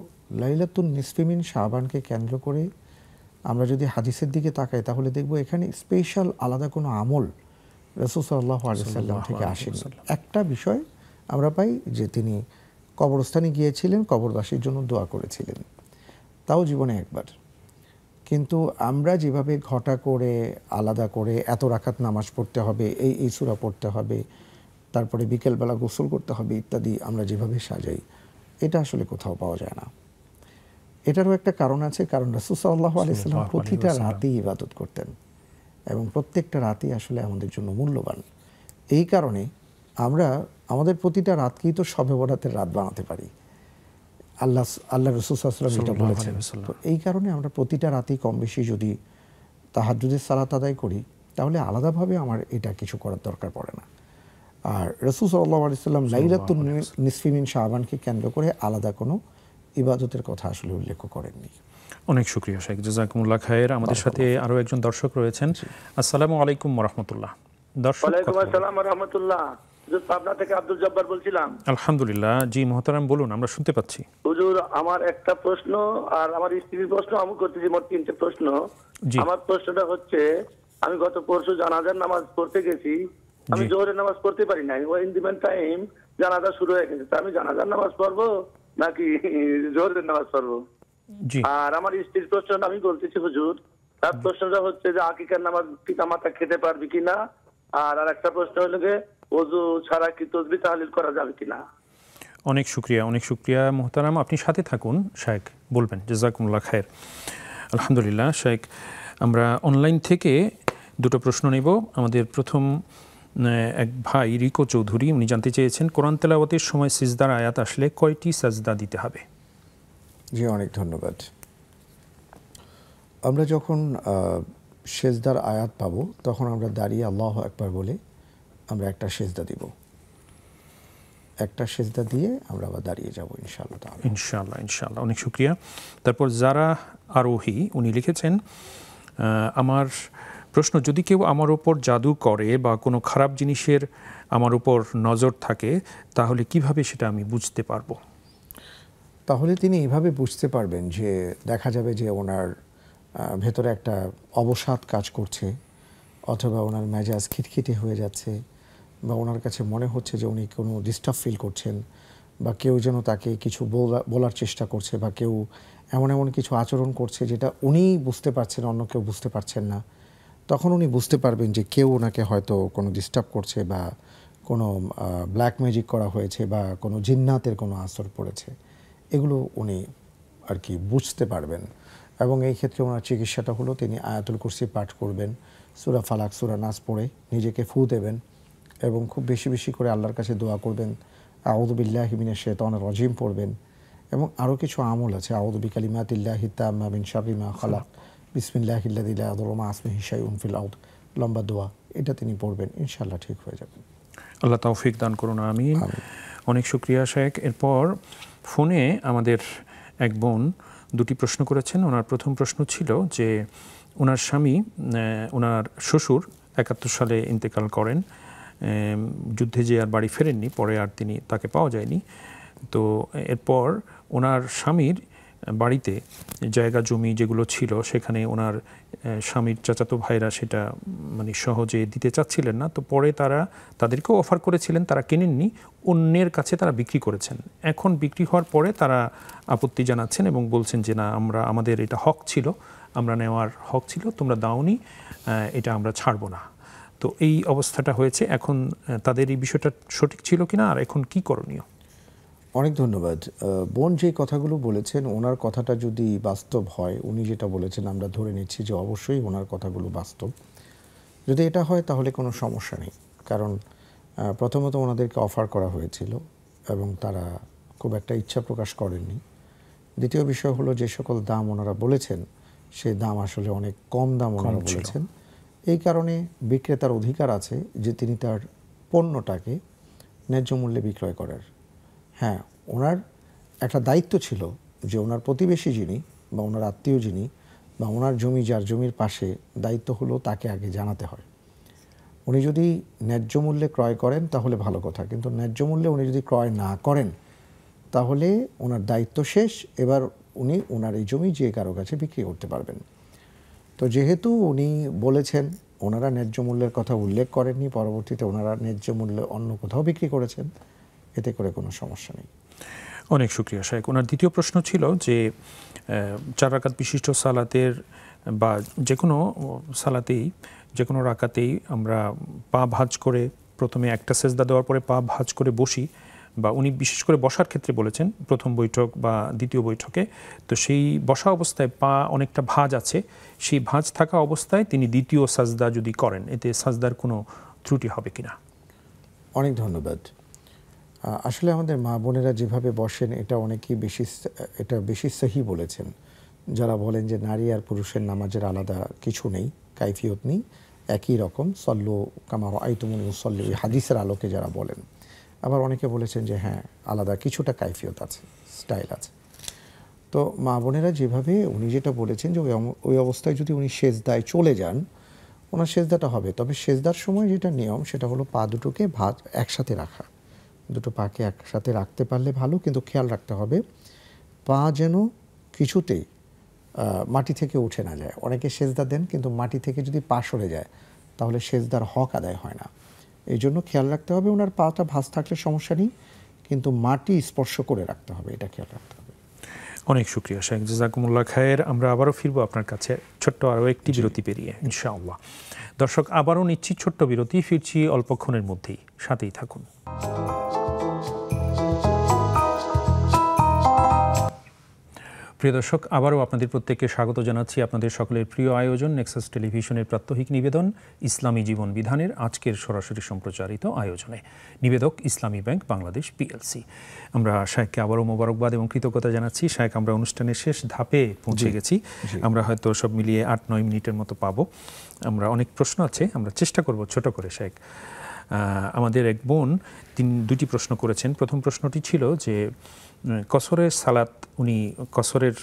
লাইলাতুল নিসফি মিন শাবানকে কেন্দ্র করে আমরা যদি হাদিসের দিকে তাকাই তাহলে দেখব এখানে স্পেশাল আলাদা কোনো আমল রাসূল সাল্লাল্লাহু আলাইহি ওয়াসাল্লাম থেকে আসেনি। একটা বিষয় আমরা পাই যে তিনি কবরস্থানে গিয়েছিলেন, কবরবাসীর জন্য দোয়া করেছিলেন, তাও জীবনে একবার। কিন্তু আমরা যেভাবে ঘটা করে আলাদা করে এত রাকাত নামাজ পড়তে হবে, এই সূরা পড়তে হবে, তারপরে বিকেলবেলা গোসল করতে হবে ইত্যাদি আমরা যেভাবে সাজাই, এটা আসলে কোথাও পাওয়া যায় না। এটারও একটা কারণ আছে, কারণ রাসূল সাল্লাল্লাহু আলাইহি ওয়াসাল্লাম প্রতিটা রাতেই ইবাদত করতেন এবং প্রত্যেকটা রাতই আসলে আমাদের জন্য মূল্যবান। এই কারণে আমরা আমাদের প্রতিটা রাতকেই তো শবে বরাতের রাত বানাতে পারি। আল্লাহ রাসূল সাল্লাল্লাহু আলাইহি ওয়াসাল্লাম এটা বলেছেন। তো এই কারণে আমরা প্রতিটা রাতেই কম বেশি যদি তাহাজ্জুদের সালাত আদায় করি তাহলে আলাদাভাবে আমার এটা কিছু করার দরকার পড়ে না। আর রাসূল সাল্লাল্লাহু আলাইহি ওয়াসাল্লাম লাইলাতুন নিসফি মিন শাবানকে কেন্দ্র করে আলাদা কোনো ইবাদতের কথা আসলে উল্লেখ করেননি। অনেক শুকরিয়া শেখ, জাযাকুমুল্লাহ খায়ের। আমাদের সাথে আরো একজন দর্শক রয়েছেন। আসসালামু আলাইকুম ওয়া রাহমাতুল্লাহ। দর্শক ওয়ালাইকুম আসসালাম ওয়া রাহমাতুল্লাহ। হুজুর পাবনা থেকে আব্দুল জব্বার বলছিলাম। আলহামদুলিল্লাহ, জি মুহতারাম বলুন, আমরা শুনতে পাচ্ছি। হুজুর আমার একটা প্রশ্ন আর আমার স্ত্রীর প্রশ্ন আমি করতেছি, মোট 3টে প্রশ্ন। আমার প্রশ্নটা হচ্ছে আমি গত পরশু জানাজার নামাজ পড়তে গেছি, আমি জোহরের নামাজ পড়তে পারি নাই, ওই ইন দি মিন টাইম জানাজা শুরু হয়ে গেছে, আমি জানাজার নামাজ পড়বো নাকি জোহরের নামাজ পড়বো? আর আমার স্ত্রীর প্রশ্নটা আমি বলতেছি হুজুর, তার প্রশ্নটা হচ্ছে যে আকিকার নামাজ পিতা মাতা খেতে পারবে কিনা, আর একটা প্রশ্ন হলো যে ওযু ছাড়া কি তাসবিহ তাহলিল করা যাবে কিনা। অনেক শুকরিয়া মুহতারাম, আপনি সাথে থাকুন, শেখ বলবেন। জাযাকুমুল্লাহ খায়ের। আলহামদুলিল্লাহ শেখ, আমরা অনলাইন থেকে দুটো প্রশ্ন নেব। আমাদের প্রথম এক ভাই রিকো চৌধুরী, উনি জানতে চেয়েছেন কোরআন তেলাওয়াতের সময় সিজদার আয়াত আসলে কয়টি সাজদা দিতে হবে? জি অনেক ধন্যবাদ। আমরা যখন সেজদার আয়াত পাবো তখন আমরা দাঁড়িয়ে আল্লাহু আকবার বলে আমরা একটা সেজদা দিব, একটা সেজদা দিয়ে আমরা আবার দাঁড়িয়ে যাব ইনশাআল্লাহ। অনেক শুকরিয়া। তারপর যারা আরোহী, উনি লিখেছেন আমার প্রশ্ন, যদি কেউ আমার উপর জাদু করে বা কোনো খারাপ জিনিসের আমার উপর নজর থাকে তাহলে কিভাবে সেটা আমি বুঝতে পারবো? তাহলে তিনি এভাবে বুঝতে পারবেন যে দেখা যাবে যে ওনার ভেতরে একটা অবসাদ কাজ করছে, অথবা ওনার মেজাজ খিটখিটে হয়ে যাচ্ছে, বা ওনার কাছে মনে হচ্ছে যে উনি কোনো ডিস্টার্ব ফিল করছেন, বা কেউ যেন তাকে কিছু বলার চেষ্টা করছে, বা কেউ এমন কিছু আচরণ করছে যেটা উনি বুঝতে পারছেন অন্য কেউ বুঝতে পারছেন না। তখন উনি বুঝতে পারবেন যে কেউ ওনাকে হয়তো কোনো ডিস্টার্ব করছে বা কোনো ব্ল্যাক ম্যাজিক করা হয়েছে বা কোনো জিন্নাতের কোনো আসর পড়েছে, এগুলো উনি আর কি বুঝতে পারবেন। এবং এই ক্ষেত্রে ওনার চিকিৎসাটা হলো তিনি আয়াতুল কুরসি পাঠ করবেন, সূরা ফালাক সূরা নাস পড়ে নিজেকে ফু দেবেন এবং খুব বেশি বেশি করে আল্লাহর কাছে দোয়া করবেন, আউযু বিল্লাহি মিনাশ শাইতানির রাজিম পড়বেন। এবং আরও কিছু আমল আছে, আউযু বিকালিমাতিল্লাহি তাম্মা মিন শাররি মা খালাক, বিসমিল্লাহিল্লাযী লা ইয়াদুররু মা ইসমিহি শাইউন ফিল আরদ, লম্বা দোয়া, এটা তিনি পড়বেন, ইনশাআল্লাহ ঠিক হয়ে যাবেন। আল্লাহ তৌফিক দান করুন, আমিন। অনেক শুকরিয়া শেখ। এরপর ফোনে আমাদের এক বোন দুটি প্রশ্ন করেছেন। ওনার প্রথম প্রশ্ন ছিল যে ওনার স্বামী, ওনার শ্বশুর 71 সালে ইন্তেকাল করেন, যুদ্ধে যে আর বাড়ি ফেরেননি, পরে আর তাকে পাওয়া যায়নি। তো এরপর ওনার স্বামীর বাড়িতে জায়গা জমি যেগুলো ছিল সেখানে ওনার স্বামীর চাচাতো ভাইরা সেটা মানে সহজে দিতে চাচ্ছিলেন না। তো পরে তাদেরকেও অফার করেছিলেন, তারা কেনেননি, অন্যের কাছে তারা বিক্রি করেছেন। এখন বিক্রি হওয়ার পরে তারা আপত্তি জানাচ্ছেন এবং বলছেন যে না, আমাদের এটা হক ছিল, আমরা নেওয়ার হক ছিল, তোমরা দাওনি, এটা আমরা ছাড়বো না। তো এই অবস্থাটা হয়েছে। এখন তাদের এই বিষয়টা সঠিক ছিল কিনা, আর এখন কি করণীয়? অনেক ধন্যবাদ। বোন যে কথাগুলো বলেছেন, ওনার কথাটা যদি বাস্তব হয়, উনি যেটা বলেছেন আমরা ধরে নিচ্ছি যে অবশ্যই ওনার কথাগুলো বাস্তব। যদি এটা হয় তাহলে কোনো সমস্যা নেই, কারণ প্রথমত ওনাদেরকে অফার করা হয়েছিল এবং তারা খুব একটা ইচ্ছা প্রকাশ করেননি। দ্বিতীয় বিষয় হলো যে সকল দাম ওনারা বলেছেন সেই দাম আসলে অনেক কম দাম ওনারা বলেছেন। এই কারণে বিক্রেতার অধিকার আছে যে তিনি তার পণ্যটাকে ন্যায্য মূল্যে বিক্রয় করার। হ্যাঁ, ওনার একটা দায়িত্ব ছিল যে ওনার প্রতিবেশী যিনি বা ওনার আত্মীয় যিনি বা ওনার জমি যার জমির পাশে, দায়িত্ব হলো তাকে আগে জানাতে হয়। উনি যদি ন্যায্য মূল্যে ক্রয় করেন তাহলে ভালো কথা, কিন্তু ন্যায্য মূল্যে উনি যদি ক্রয় না করেন তাহলে ওনার দায়িত্ব শেষ। এবার উনি ওনার এই জমি যে কারো কাছে বিক্রি করতে পারবেন। তো যেহেতু উনি বলেছেন, ওনারা ন্যায্য মূল্যের কথা উল্লেখ করেননি, পরবর্তীতে ওনারা ন্যায্য মূল্যে অন্য কোথাও বিক্রি করেছেন, এতে করে কোনো সমস্যা নেই। অনেক শুকরিয়া শেখ। ওনার দ্বিতীয় প্রশ্ন ছিল যে 4 রাকাত বিশিষ্ট সালাতের বা যে কোনো সালাতেই, যে কোনো রাকাতেই আমরা পা ভাঁজ করে প্রথমে একটা সেজদা দেওয়ার পরে পা ভাঁজ করে বসি, বা উনি বিশেষ করে বসার ক্ষেত্রে বলেছেন প্রথম বৈঠক বা দ্বিতীয় বৈঠকে। তো সেই বসা অবস্থায় পা অনেকটা ভাঁজ আছে, সেই ভাঁজ থাকা অবস্থায় তিনি দ্বিতীয় সাজদা যদি করেন, এতে সাজদার কোনো ত্রুটি হবে কিনা? অনেক ধন্যবাদ। আসলে আমাদের মা বোনেরা যেভাবে বসেন এটা বেশি সহি বলেছেন। যারা বলেন যে নারী আর পুরুষের নামাজের আলাদা কিছু নেই, কাইফিয়ত নেই, একই রকম, সল্লু কামা রাআইতুমুনি উসাল্লি, হাদিসের আলোকে যারা বলেন। আবার অনেকে বলেছেন যে হ্যাঁ, আলাদা কিছুটা কাইফিয়ত আছে, স্টাইল আছে। তো মা বোনেরা যেভাবে, উনি যেটা বলেছেন যে ওই অবস্থায় যদি উনি সেজদায় চলে যান, ওনার সেজদাটা হবে। তবে সেজদার সময় যেটা নিয়ম সেটা হলো পা দুটোকে একসাথে রাখা। দুটো পাকে একসাথে রাখতে পারলে ভালো, কিন্তু খেয়াল রাখতে হবে পা যেন কিছুতেই মাটি থেকে উঠে না যায়। অনেকে সেজদা দেন কিন্তু মাটি থেকে যদি পা সরে যায় তাহলে সেজদার হক আদায় হয় না। এই জন্য খেয়াল রাখতে হবে ওনার পাটা ভাঁজ থাকলে সমস্যা নেই, কিন্তু মাটি স্পর্শ করে রাখতে হবে, এটা খেয়াল রাখতে হবে। অনেক শুকরিয়া শেখ, জাযাকুমুল্লাহ খায়ের। আমরা আবারও ফিরবো আপনার কাছে ছোট্ট আরও একটি বিরতি পেরিয়ে ইনশাআল্লাহ। দর্শক, আবারও নিচ্ছি ছোট্ট বিরতি, ফিরছি অল্পক্ষণের মধ্যেই, সাথেই থাকুন। প্রিয় দর্শক, আবারও আপনাদের প্রত্যেককে স্বাগত জানাচ্ছি আপনাদের সকলের প্রিয় আয়োজন নেক্সাস টেলিভিশনের প্রাত্যহিক নিবেদন ইসলামী জীবন বিধানের আজকের সরাসরি সম্প্রচারিত আয়োজনে। নিবেদক ইসলামী ব্যাংক বাংলাদেশ পিএলসি। আমরা শায়েখকে আবারও মোবারকবাদ এবং কৃতজ্ঞতা জানাচ্ছি। শায়েখ, আমরা অনুষ্ঠানের শেষ ধাপে পৌঁছে গেছি। আমরা হয়তো সব মিলিয়ে 8-9 মিনিটের মতো পাবো। আমরা অনেক প্রশ্ন আছে, আমরা চেষ্টা করব ছোট করে। শায়েখ, আমাদের এক বোন দুটি প্রশ্ন করেছেন। প্রথম প্রশ্নটি ছিল যে কসরের সালাত, উনি কসরের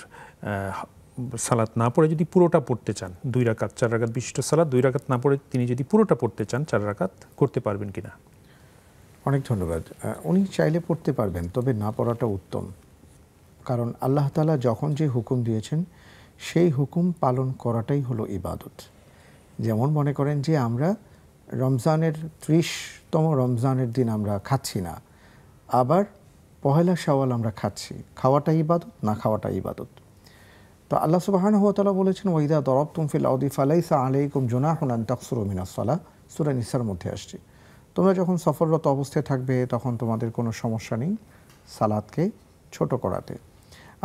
সালাত না পড়ে যদি পুরোটা পড়তে চান, 2 রাকাত 4 রাকাত বিশিষ্ট সালাত 2 রাকাত না পড়ে তিনি যদি পুরোটা পড়তে চান 4 রাকাত, করতে পারবেন কিনা? অনেক ধন্যবাদ। উনি চাইলে পড়তে পারবেন, তবে না পড়াটা উত্তম। কারণ আল্লাহ তাআলা যখন যে হুকুম দিয়েছেন সেই হুকুম পালন করাটাই হলো ইবাদত। যেমন মনে করেন যে আমরা রমজানের 30তম রমজানের দিন আমরা খাচ্ছি না, আবার পহেলা শাওয়াল আমরা খাচ্ছি, খাওয়াটা ইবাদত, না খাওয়াটা ইবাদত। তো আল্লাহ সুবহানাহু ওয়া তাআলা বলেছেন ওয়াইদা দারাবতুম ফিল আরদি ফালাইসা আলাইকুম জুনাহুন আন তাকসুরু মিনাস সালাহ, সূরা নিসার মধ্যে আসছে। তোমরা যখন সফররত অবস্থায় থাকবে তখন তোমাদের কোনো সমস্যা নেই সালাতকে ছোট করাতে।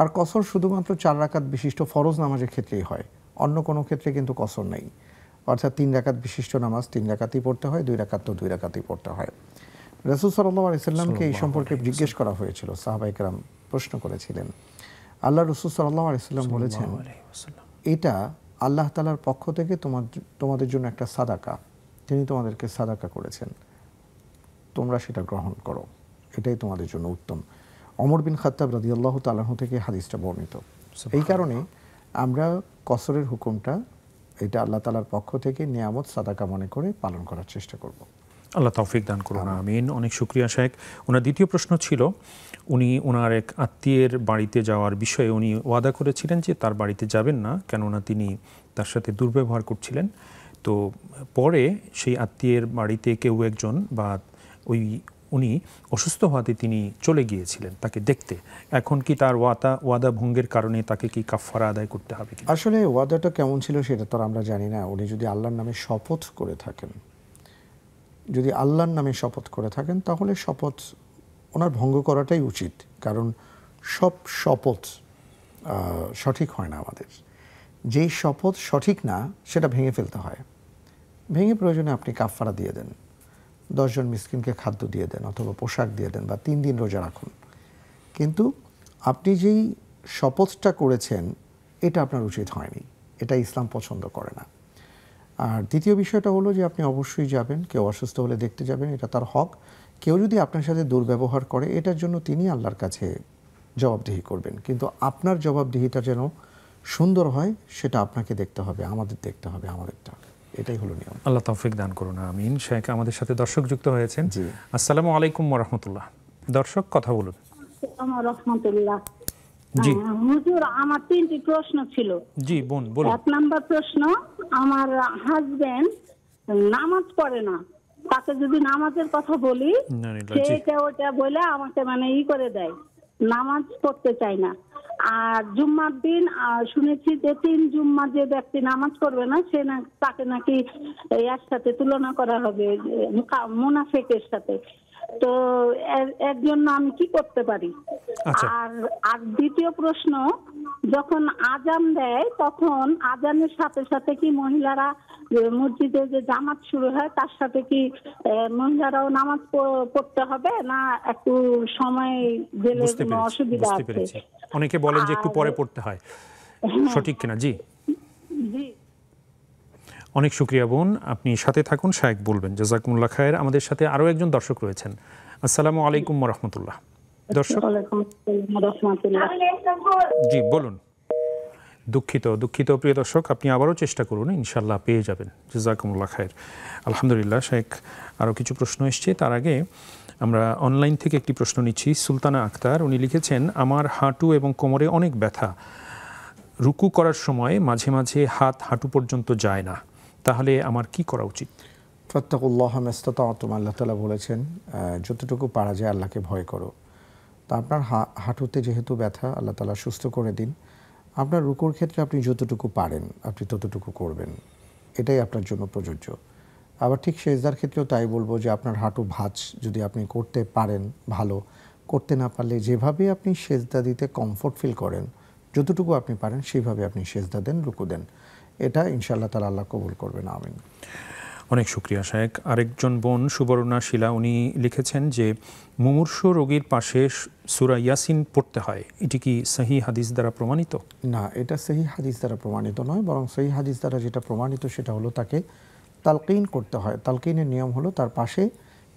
আর কসর শুধুমাত্র 4 রাকাত বিশিষ্ট ফরজ নামাজের ক্ষেত্রেই হয়, অন্য কোনো ক্ষেত্রে কিন্তু কসর নেই। অর্থাৎ 3 রাকাত বিশিষ্ট নামাজ 3 রাকাতই পড়তে হয়, 2 রাকাত তো 2 রাকাতই পড়তে হয়। রাসূল সাল্লাল্লাহু আলাইহি সাল্লামকে এই সম্পর্কে জিজ্ঞেস করা হয়েছিল, সাহাবায়ে কেরাম প্রশ্ন করেছিলেন। আল্লাহ রাসূল সাল্লাল্লাহু আলাইহি সাল্লাম বলেছেন, এটা আল্লাহ তাআলার পক্ষ থেকে তোমাদের জন্য একটা সাদাকা, তিনি তোমাদেরকে সাদাকা করেছেন, তোমরা সেটা গ্রহণ করো, এটাই তোমাদের জন্য উত্তম। ওমর বিন খাত্তাব রাদিয়াল্লাহু তাআলা থেকে হাদিসটা বর্ণিত। এই কারণে আমরা কসরের হুকুমটা এটা আল্লাহ তাআলার পক্ষ থেকে নিয়ামত সাদাকা মনে করে পালন করার চেষ্টা করব। আল্লাহ তৌফিক দান করুন, আমিন। অনেক শুকরিয়া শেখ। ওনার দ্বিতীয় প্রশ্ন ছিল, উনি ওনার এক আত্মীয়ের বাড়িতে যাওয়ার বিষয়ে উনি ওয়াদা করেছিলেন যে তার বাড়িতে যাবেন না, কেননা তিনি তার সাথে দুর্ব্যবহার করছিলেন। তো পরে সেই আত্মীয়ের বাড়িতে কেউ একজন বা উনি অসুস্থ হওয়াতে তিনি চলে গিয়েছিলেন তাকে দেখতে। এখন কি তার ওয়াদা ভঙ্গের কারণে তাকে কি কাফারা আদায় করতে হবে? আসলে ওয়াদাটা কেমন ছিল সেটা তো আমরা জানি না। উনি যদি আল্লাহর নামে শপথ করে থাকেন, যদি আল্লাহর নামে শপথ করে থাকেন তাহলে শপথ ওনার ভঙ্গ করাটাই উচিত, কারণ সব শপথ সঠিক হয় না। আমাদের যেই শপথ সঠিক না সেটা ভেঙে ফেলতে হয়। ভেঙে প্রয়োজনে আপনি কাফারা দিয়ে দেন, 10 জন মিসকিনকে খাদ্য দিয়ে দেন, অথবা পোশাক দিয়ে দেন, বা 3 দিন রোজা রাখুন। কিন্তু আপনি যেই শপথটা করেছেন এটা আপনার উচিত হয়নি, এটা ইসলাম পছন্দ করে না। আর দ্বিতীয় বিষয়টা হলো যে আপনি অবশ্যই যাবেন, কেউ অসুস্থ হলে দেখতে যাবেন, এটা তার হক। কেউ যদি আপনার সাথে দুর্ব্যবহার করে এটার জন্য তিনি আল্লাহর কাছে জবাবদিহি করবেন, কিন্তু আপনার জবাবদিহিটা যেন সুন্দর হয় সেটা আপনাকে দেখতে হবে, আমাদের দেখতে হবে, আমাদেরটা। এটাই হলো নিয়ম। আল্লাহ তৌফিক দান করুন, আমিন। শেখ আমাদের সাথে দর্শক যুক্ত হয়েছেন। জি, আসসালামু আলাইকুম ওয়া রাহমাতুল্লাহ। দর্শক কথা বলুন। আসসালামু রাহমাতুল্লাহ। জি হুজুর, আমার 3টি প্রশ্ন ছিল। জি বোন বলুন। 1 নাম্বার প্রশ্ন, আমার হাজবেন্ড নামাজ পড়ে না, তাকে যদি নামাজের কথা বলি সেটা ওটা বলে আমাকে মানে করে দেয়, নামাজ পড়তে চায় না। আর জুম্মার দিন শুনেছি যে 3 জুম্মা যে ব্যক্তি নামাজ পড়বে না সে তাকে নাকি এর সাথে তুলনা করা হবে মুনাফিকের সাথে। তো এর জন্য আমি কি করতে পারি? আর দ্বিতীয় প্রশ্ন, যখন আজান দেয় তখন আজানের সাথে সাথে কি মহিলারা মসজিদে যে জামাত শুরু হয় তার সাথে কি মহিলারাও নামাজ পড়তে হবে, না একটু সময় দিলে কোনো অসুবিধা আছে? অনেকে বলেন যে একটু পরে পড়তে হয়, সঠিক কিনা? জি জি, অনেক শুকরিয়া বোন, আপনি সাথে থাকুন, শায়েখ বলবেন। জাযাকুমুল্লাহ খায়ের। আমাদের সাথে আরও একজন দর্শক রয়েছেন। আসসালামু আলাইকুম ওয়া রাহমাতুল্লাহ। দর্শক জি বলুন। দুঃখিত প্রিয় দর্শক, আপনি আবারও চেষ্টা করুন, ইনশাল্লাহ পেয়ে যাবেন। জাযাকুমুল্লাহ খায়ের। আলহামদুলিল্লাহ শেখ, আরও কিছু প্রশ্ন এসছে। তার আগে আমরা অনলাইন থেকে একটি প্রশ্ন নিচ্ছি। সুলতানা আক্তার, উনি লিখেছেন, আমার হাঁটু এবং কোমরে অনেক ব্যথা, রুকু করার সময় মাঝে মাঝে হাত হাঁটু পর্যন্ত যায় না, তাহলে আমার কি করা উচিত? ফাত্তাকুল্লাহ মাস্তাতা'তুম, আল্লাহ তাআলা বলেছেন যতটুকু পারা যায় আল্লাহকে ভয় করো। তা আপনার হাঁটুতে যেহেতু ব্যথা, আল্লাহ তাআলা সুস্থ করে দিন। আপনার রুকুর ক্ষেত্রে আপনি যতটুকু পারেন আপনি ততটুকু করবেন, এটাই আপনার জন্য প্রযোজ্য। আবার ঠিক সেজদার ক্ষেত্রেও তাই বলবো যে আপনার হাঁটু ভাঁজ যদি আপনি করতে পারেন ভালো, করতে না পারলে যেভাবে আপনি সেজদা দিতে কমফোর্ট ফিল করেন যতটুকু আপনি পারেন সেইভাবে আপনি সেজদা দেন, রুকু দেন, এটা ইনশাআল্লাহ তাআলা আল্লাহ কবুল করবেন। আমিন। অনেক শুকরিয়া শেখ। আরেকজন বোন সুবর্ণা শিলা, উনি লিখেছেন যে মুমূর্ষু রোগীর পাশে সূরা ইয়াসিন পড়তে হয়, এটি কি সহিহ হাদিস দ্বারা প্রমাণিত? না, এটা সহিহ হাদিস দ্বারা প্রমাণিত নয়, বরং সহিহ হাদিস দ্বারা যেটা প্রমাণিত সেটা হলো তাকে তালকিন করতে হয়। তালকিনের নিয়ম হলো তার পাশে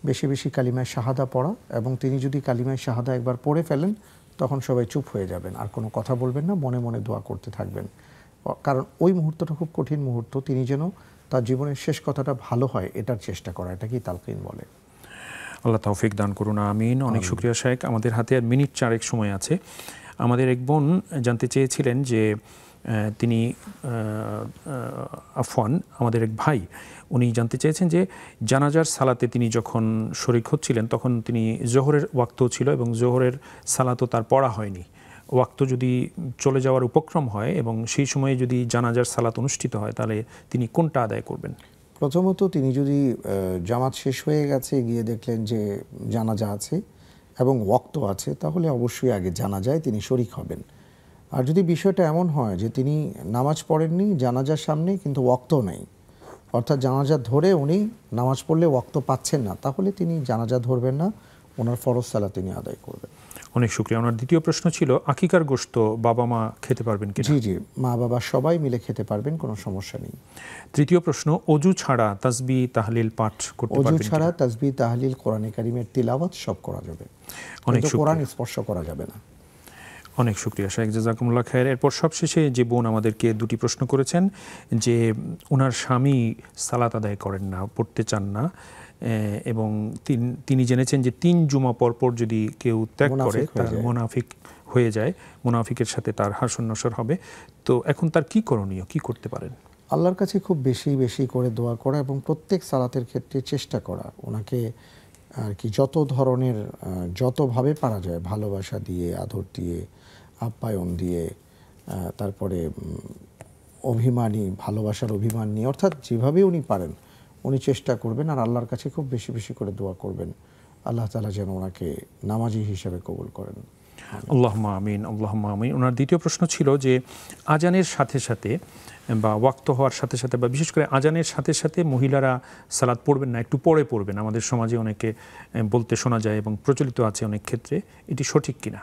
বেশি বেশি কালিমায়ে শাহাদা পড়া, এবং তিনি যদি কালিমায়ে শাহাদা একবার পড়ে ফেলেন তখন সবাই চুপ হয়ে যাবেন, আর কোনো কথা বলবেন না, মনে মনে দোয়া করতে থাকবেন। কারণ ওই মুহূর্তটা খুব কঠিন মুহূর্ত, তিনি যেন তার জীবনের শেষ কথাটা ভালো হয় এটার চেষ্টা করা, এটাকেই তালকিন বলে। আল্লাহ তৌফিক দান করুন, আমিন। অনেক শুকরিয়া শেখ। আমাদের হাতে আর মিনিট 4 সময় আছে। আমাদের এক বোন জানতে চেয়েছিলেন যে তিনি আমাদের এক ভাই, উনি জানতে চেয়েছেন যে জানাজার সালাতে তিনি যখন শরীক হচ্ছিলেন তখন তিনি জোহরের ওয়াক্তও ছিল এবং জোহরের সালাতও তার পড়া হয়নি। ওয়াক্ত যদি চলে যাওয়ার উপক্রম হয় এবং সেই সময়ে যদি জানাজার সালাত অনুষ্ঠিত হয়, তাহলে তিনি কোনটা আদায় করবেন? প্রথমত তিনি যদি জামাত শেষ হয়ে গেছে, গিয়ে দেখলেন যে জানাজা আছে এবং ওয়াক্ত আছে, তাহলে অবশ্যই আগে জানাজায় তিনি শরিক হবেন। আর যদি বিষয়টা এমন হয় যে তিনি নামাজ পড়েননি, জানাজার সামনে কিন্তু ওয়াক্তও নেই, অর্থাৎ জানাজা ধরে উনি নামাজ পড়লে ওয়াক্ত পাচ্ছেন না, তাহলে তিনি জানাজা ধরবেন না, ওনার ফরজ সালাত তিনি আদায় করবেন। অনেক শুকরিয়া। ওনার দ্বিতীয় প্রশ্ন ছিল আকিকার গোশত বাবা মা খেতে পারবেন কিনা? জি জি, মা বাবা সবাই মিলে খেতে পারবেন, কোনো সমস্যা নেই। তৃতীয় প্রশ্ন, অজু ছাড়া তাসবিহ তাহলিল পাঠ করতে পারবেন অজু ছাড়া তাসবিহ তাহলিল কোরআনে কারিমের তিলাওয়াত সব করা যাবে, কিন্তু কোরআন স্পর্শ করা যাবে না। অনেক শুকরিয়া শেখ, জাযাকুমুল্লাহ খায়ের। এরপর সবশেষে যে বোন আমাদেরকে দুটি প্রশ্ন করেছেন যে ওনার স্বামী সালাত আদায় করেন না, পড়তে চান না, এবং তিনি জেনেছেন যে 3 জুমা পরপর যদি কেউ ত্যাগ করে তার মুনাফিক হয়ে যায়, মুনাফিকের সাথে তার হাসর নসর হবে। তো এখন তার কি করণীয়, কি করতে পারেন? আল্লাহর কাছে খুব বেশি বেশি করে দোয়া করা এবং প্রত্যেক সালাতের ক্ষেত্রে চেষ্টা করা ওনাকে আর কি যত ধরনের যতভাবে পারা যায় ভালোবাসা দিয়ে, আদর দিয়ে, আপ্যায়ন দিয়ে, তারপরে অভিমানী, ভালোবাসার অভিমান নিয়ে, অর্থাৎ যেভাবে উনি পারেন উনি চেষ্টা করবেন। আর আল্লাহর কাছে খুব বেশি বেশি করে দোয়া করবেন, আল্লাহ তাআলা যেন ওনাকে নামাজি হিসেবে কবুল করেন। আল্লাহুম্মা আমিন, আল্লাহুম্মা আমিন। ওনার দ্বিতীয় প্রশ্ন ছিল যে আজানের সাথে সাথে বা ওয়াক্ত হওয়ার সাথে সাথে বা বিশেষ করে আজানের সাথে সাথে মহিলারা সালাত পড়বেন না, একটু পরে পড়বেন, আমাদের সমাজে অনেকে বলতে শোনা যায় এবং প্রচলিত আছে অনেক ক্ষেত্রে, এটি সঠিক কিনা?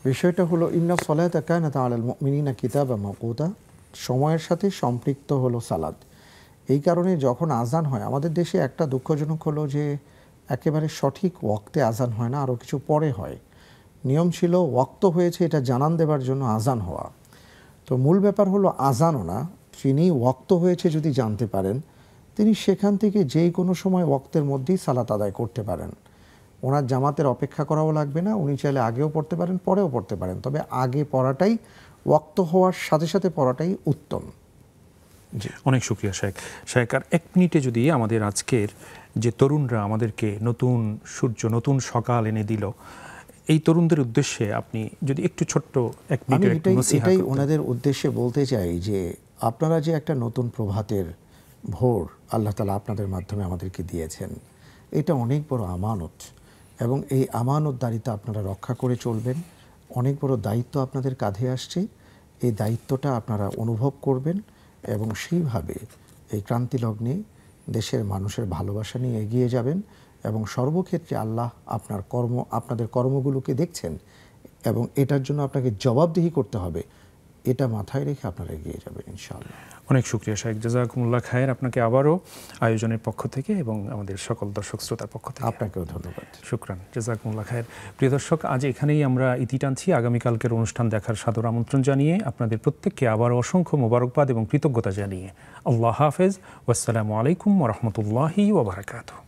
বিষয়টা হলো ইন্না সলাতা কানাত আলাল মুমিনিনা কিতাবাম মাওকুতা, সময়ের সাথে সম্পৃক্ত হলো সালাত। এই কারণে যখন আজান হয়, আমাদের দেশে একটা দুঃখজনক হলো যে একেবারে সঠিক ওয়াক্তে আজান হয় না, আরও কিছু পরে হয়। নিয়ম ছিল ওয়াক্ত হয়েছে এটা জানান দেবার জন্য আজান হওয়া। তো মূল ব্যাপার হলো আজানও না, তিনি ওয়াক্ত হয়েছে যদি জানতে পারেন, তিনি সেখান থেকে যেই কোনো সময় ওয়াক্তের মধ্যেই সালাত আদায় করতে পারেন। ওনার জামাতের অপেক্ষা করাও লাগবে না, উনি চাইলে আগেও পড়তে পারেন, পরেও পড়তে পারেন, তবে আগে পড়াটাই, ওয়াক্ত হওয়ার সাথে সাথে পড়াটাই উত্তম। অনেক শুকরিয়া শেখ। শেখ, আর 1 মিনিটে যদি আমাদের আজকের যে তরুণরা আমাদেরকে নতুন সূর্য, নতুন সকাল এনে দিল, এই তরুণদের উদ্দেশ্যে আপনি যদি একটু ছোট্ট 1 মিনিটের একটু নসিহত এটাই করতেন। ওনাদের উদ্দেশ্যে বলতে চাই যে আপনারা যে একটা নতুন প্রভাতের ভোর আল্লাহ তাআলা আপনাদের মাধ্যমে আমাদেরকে দিয়েছেন, এটা অনেক বড় আমানত এবং এই আমানতদারিতা আপনারা রক্ষা করে চলবেন। অনেক বড় দায়িত্ব আপনাদের কাঁধে আসছে, এই দায়িত্বটা আপনারা অনুভব করবেন এবং সেইভাবে এই ক্রান্তি লগ্নে দেশের মানুষের ভালোবাসা নিয়ে এগিয়ে যাবেন এবং সর্বক্ষেত্রে আল্লাহ আপনাদের কর্মগুলোকে দেখছেন এবং এটার জন্য আপনাকে জবাবদিহি করতে হবে, এটা মাথায় রেখে আপনারা এগিয়ে যাবেন ইনশাআল্লাহ। অনেক শুকরিয়া শেখ, জাযাকুমুল্লাহ খায়ের, আপনাকে আবারও আয়োজনের পক্ষ থেকে এবং আমাদের সকল দর্শক শ্রোতার পক্ষ থেকে আপনাকেও ধন্যবাদ। শুকরান, জাযাকুমুল্লাহ খায়ের। প্রিয় দর্শক, আজ এখানেই আমরা ইতি টানছি। আগামীকালকের অনুষ্ঠান দেখার সাদর আমন্ত্রণ জানিয়ে আপনাদের প্রত্যেককে আবারও অসংখ্য মোবারকবাদ এবং কৃতজ্ঞতা জানিয়ে আল্লাহ হাফেজ, ওয়াসসালামু আলাইকুম ওয়া রাহমাতুল্লাহি ওয়া বারাকাতুহু।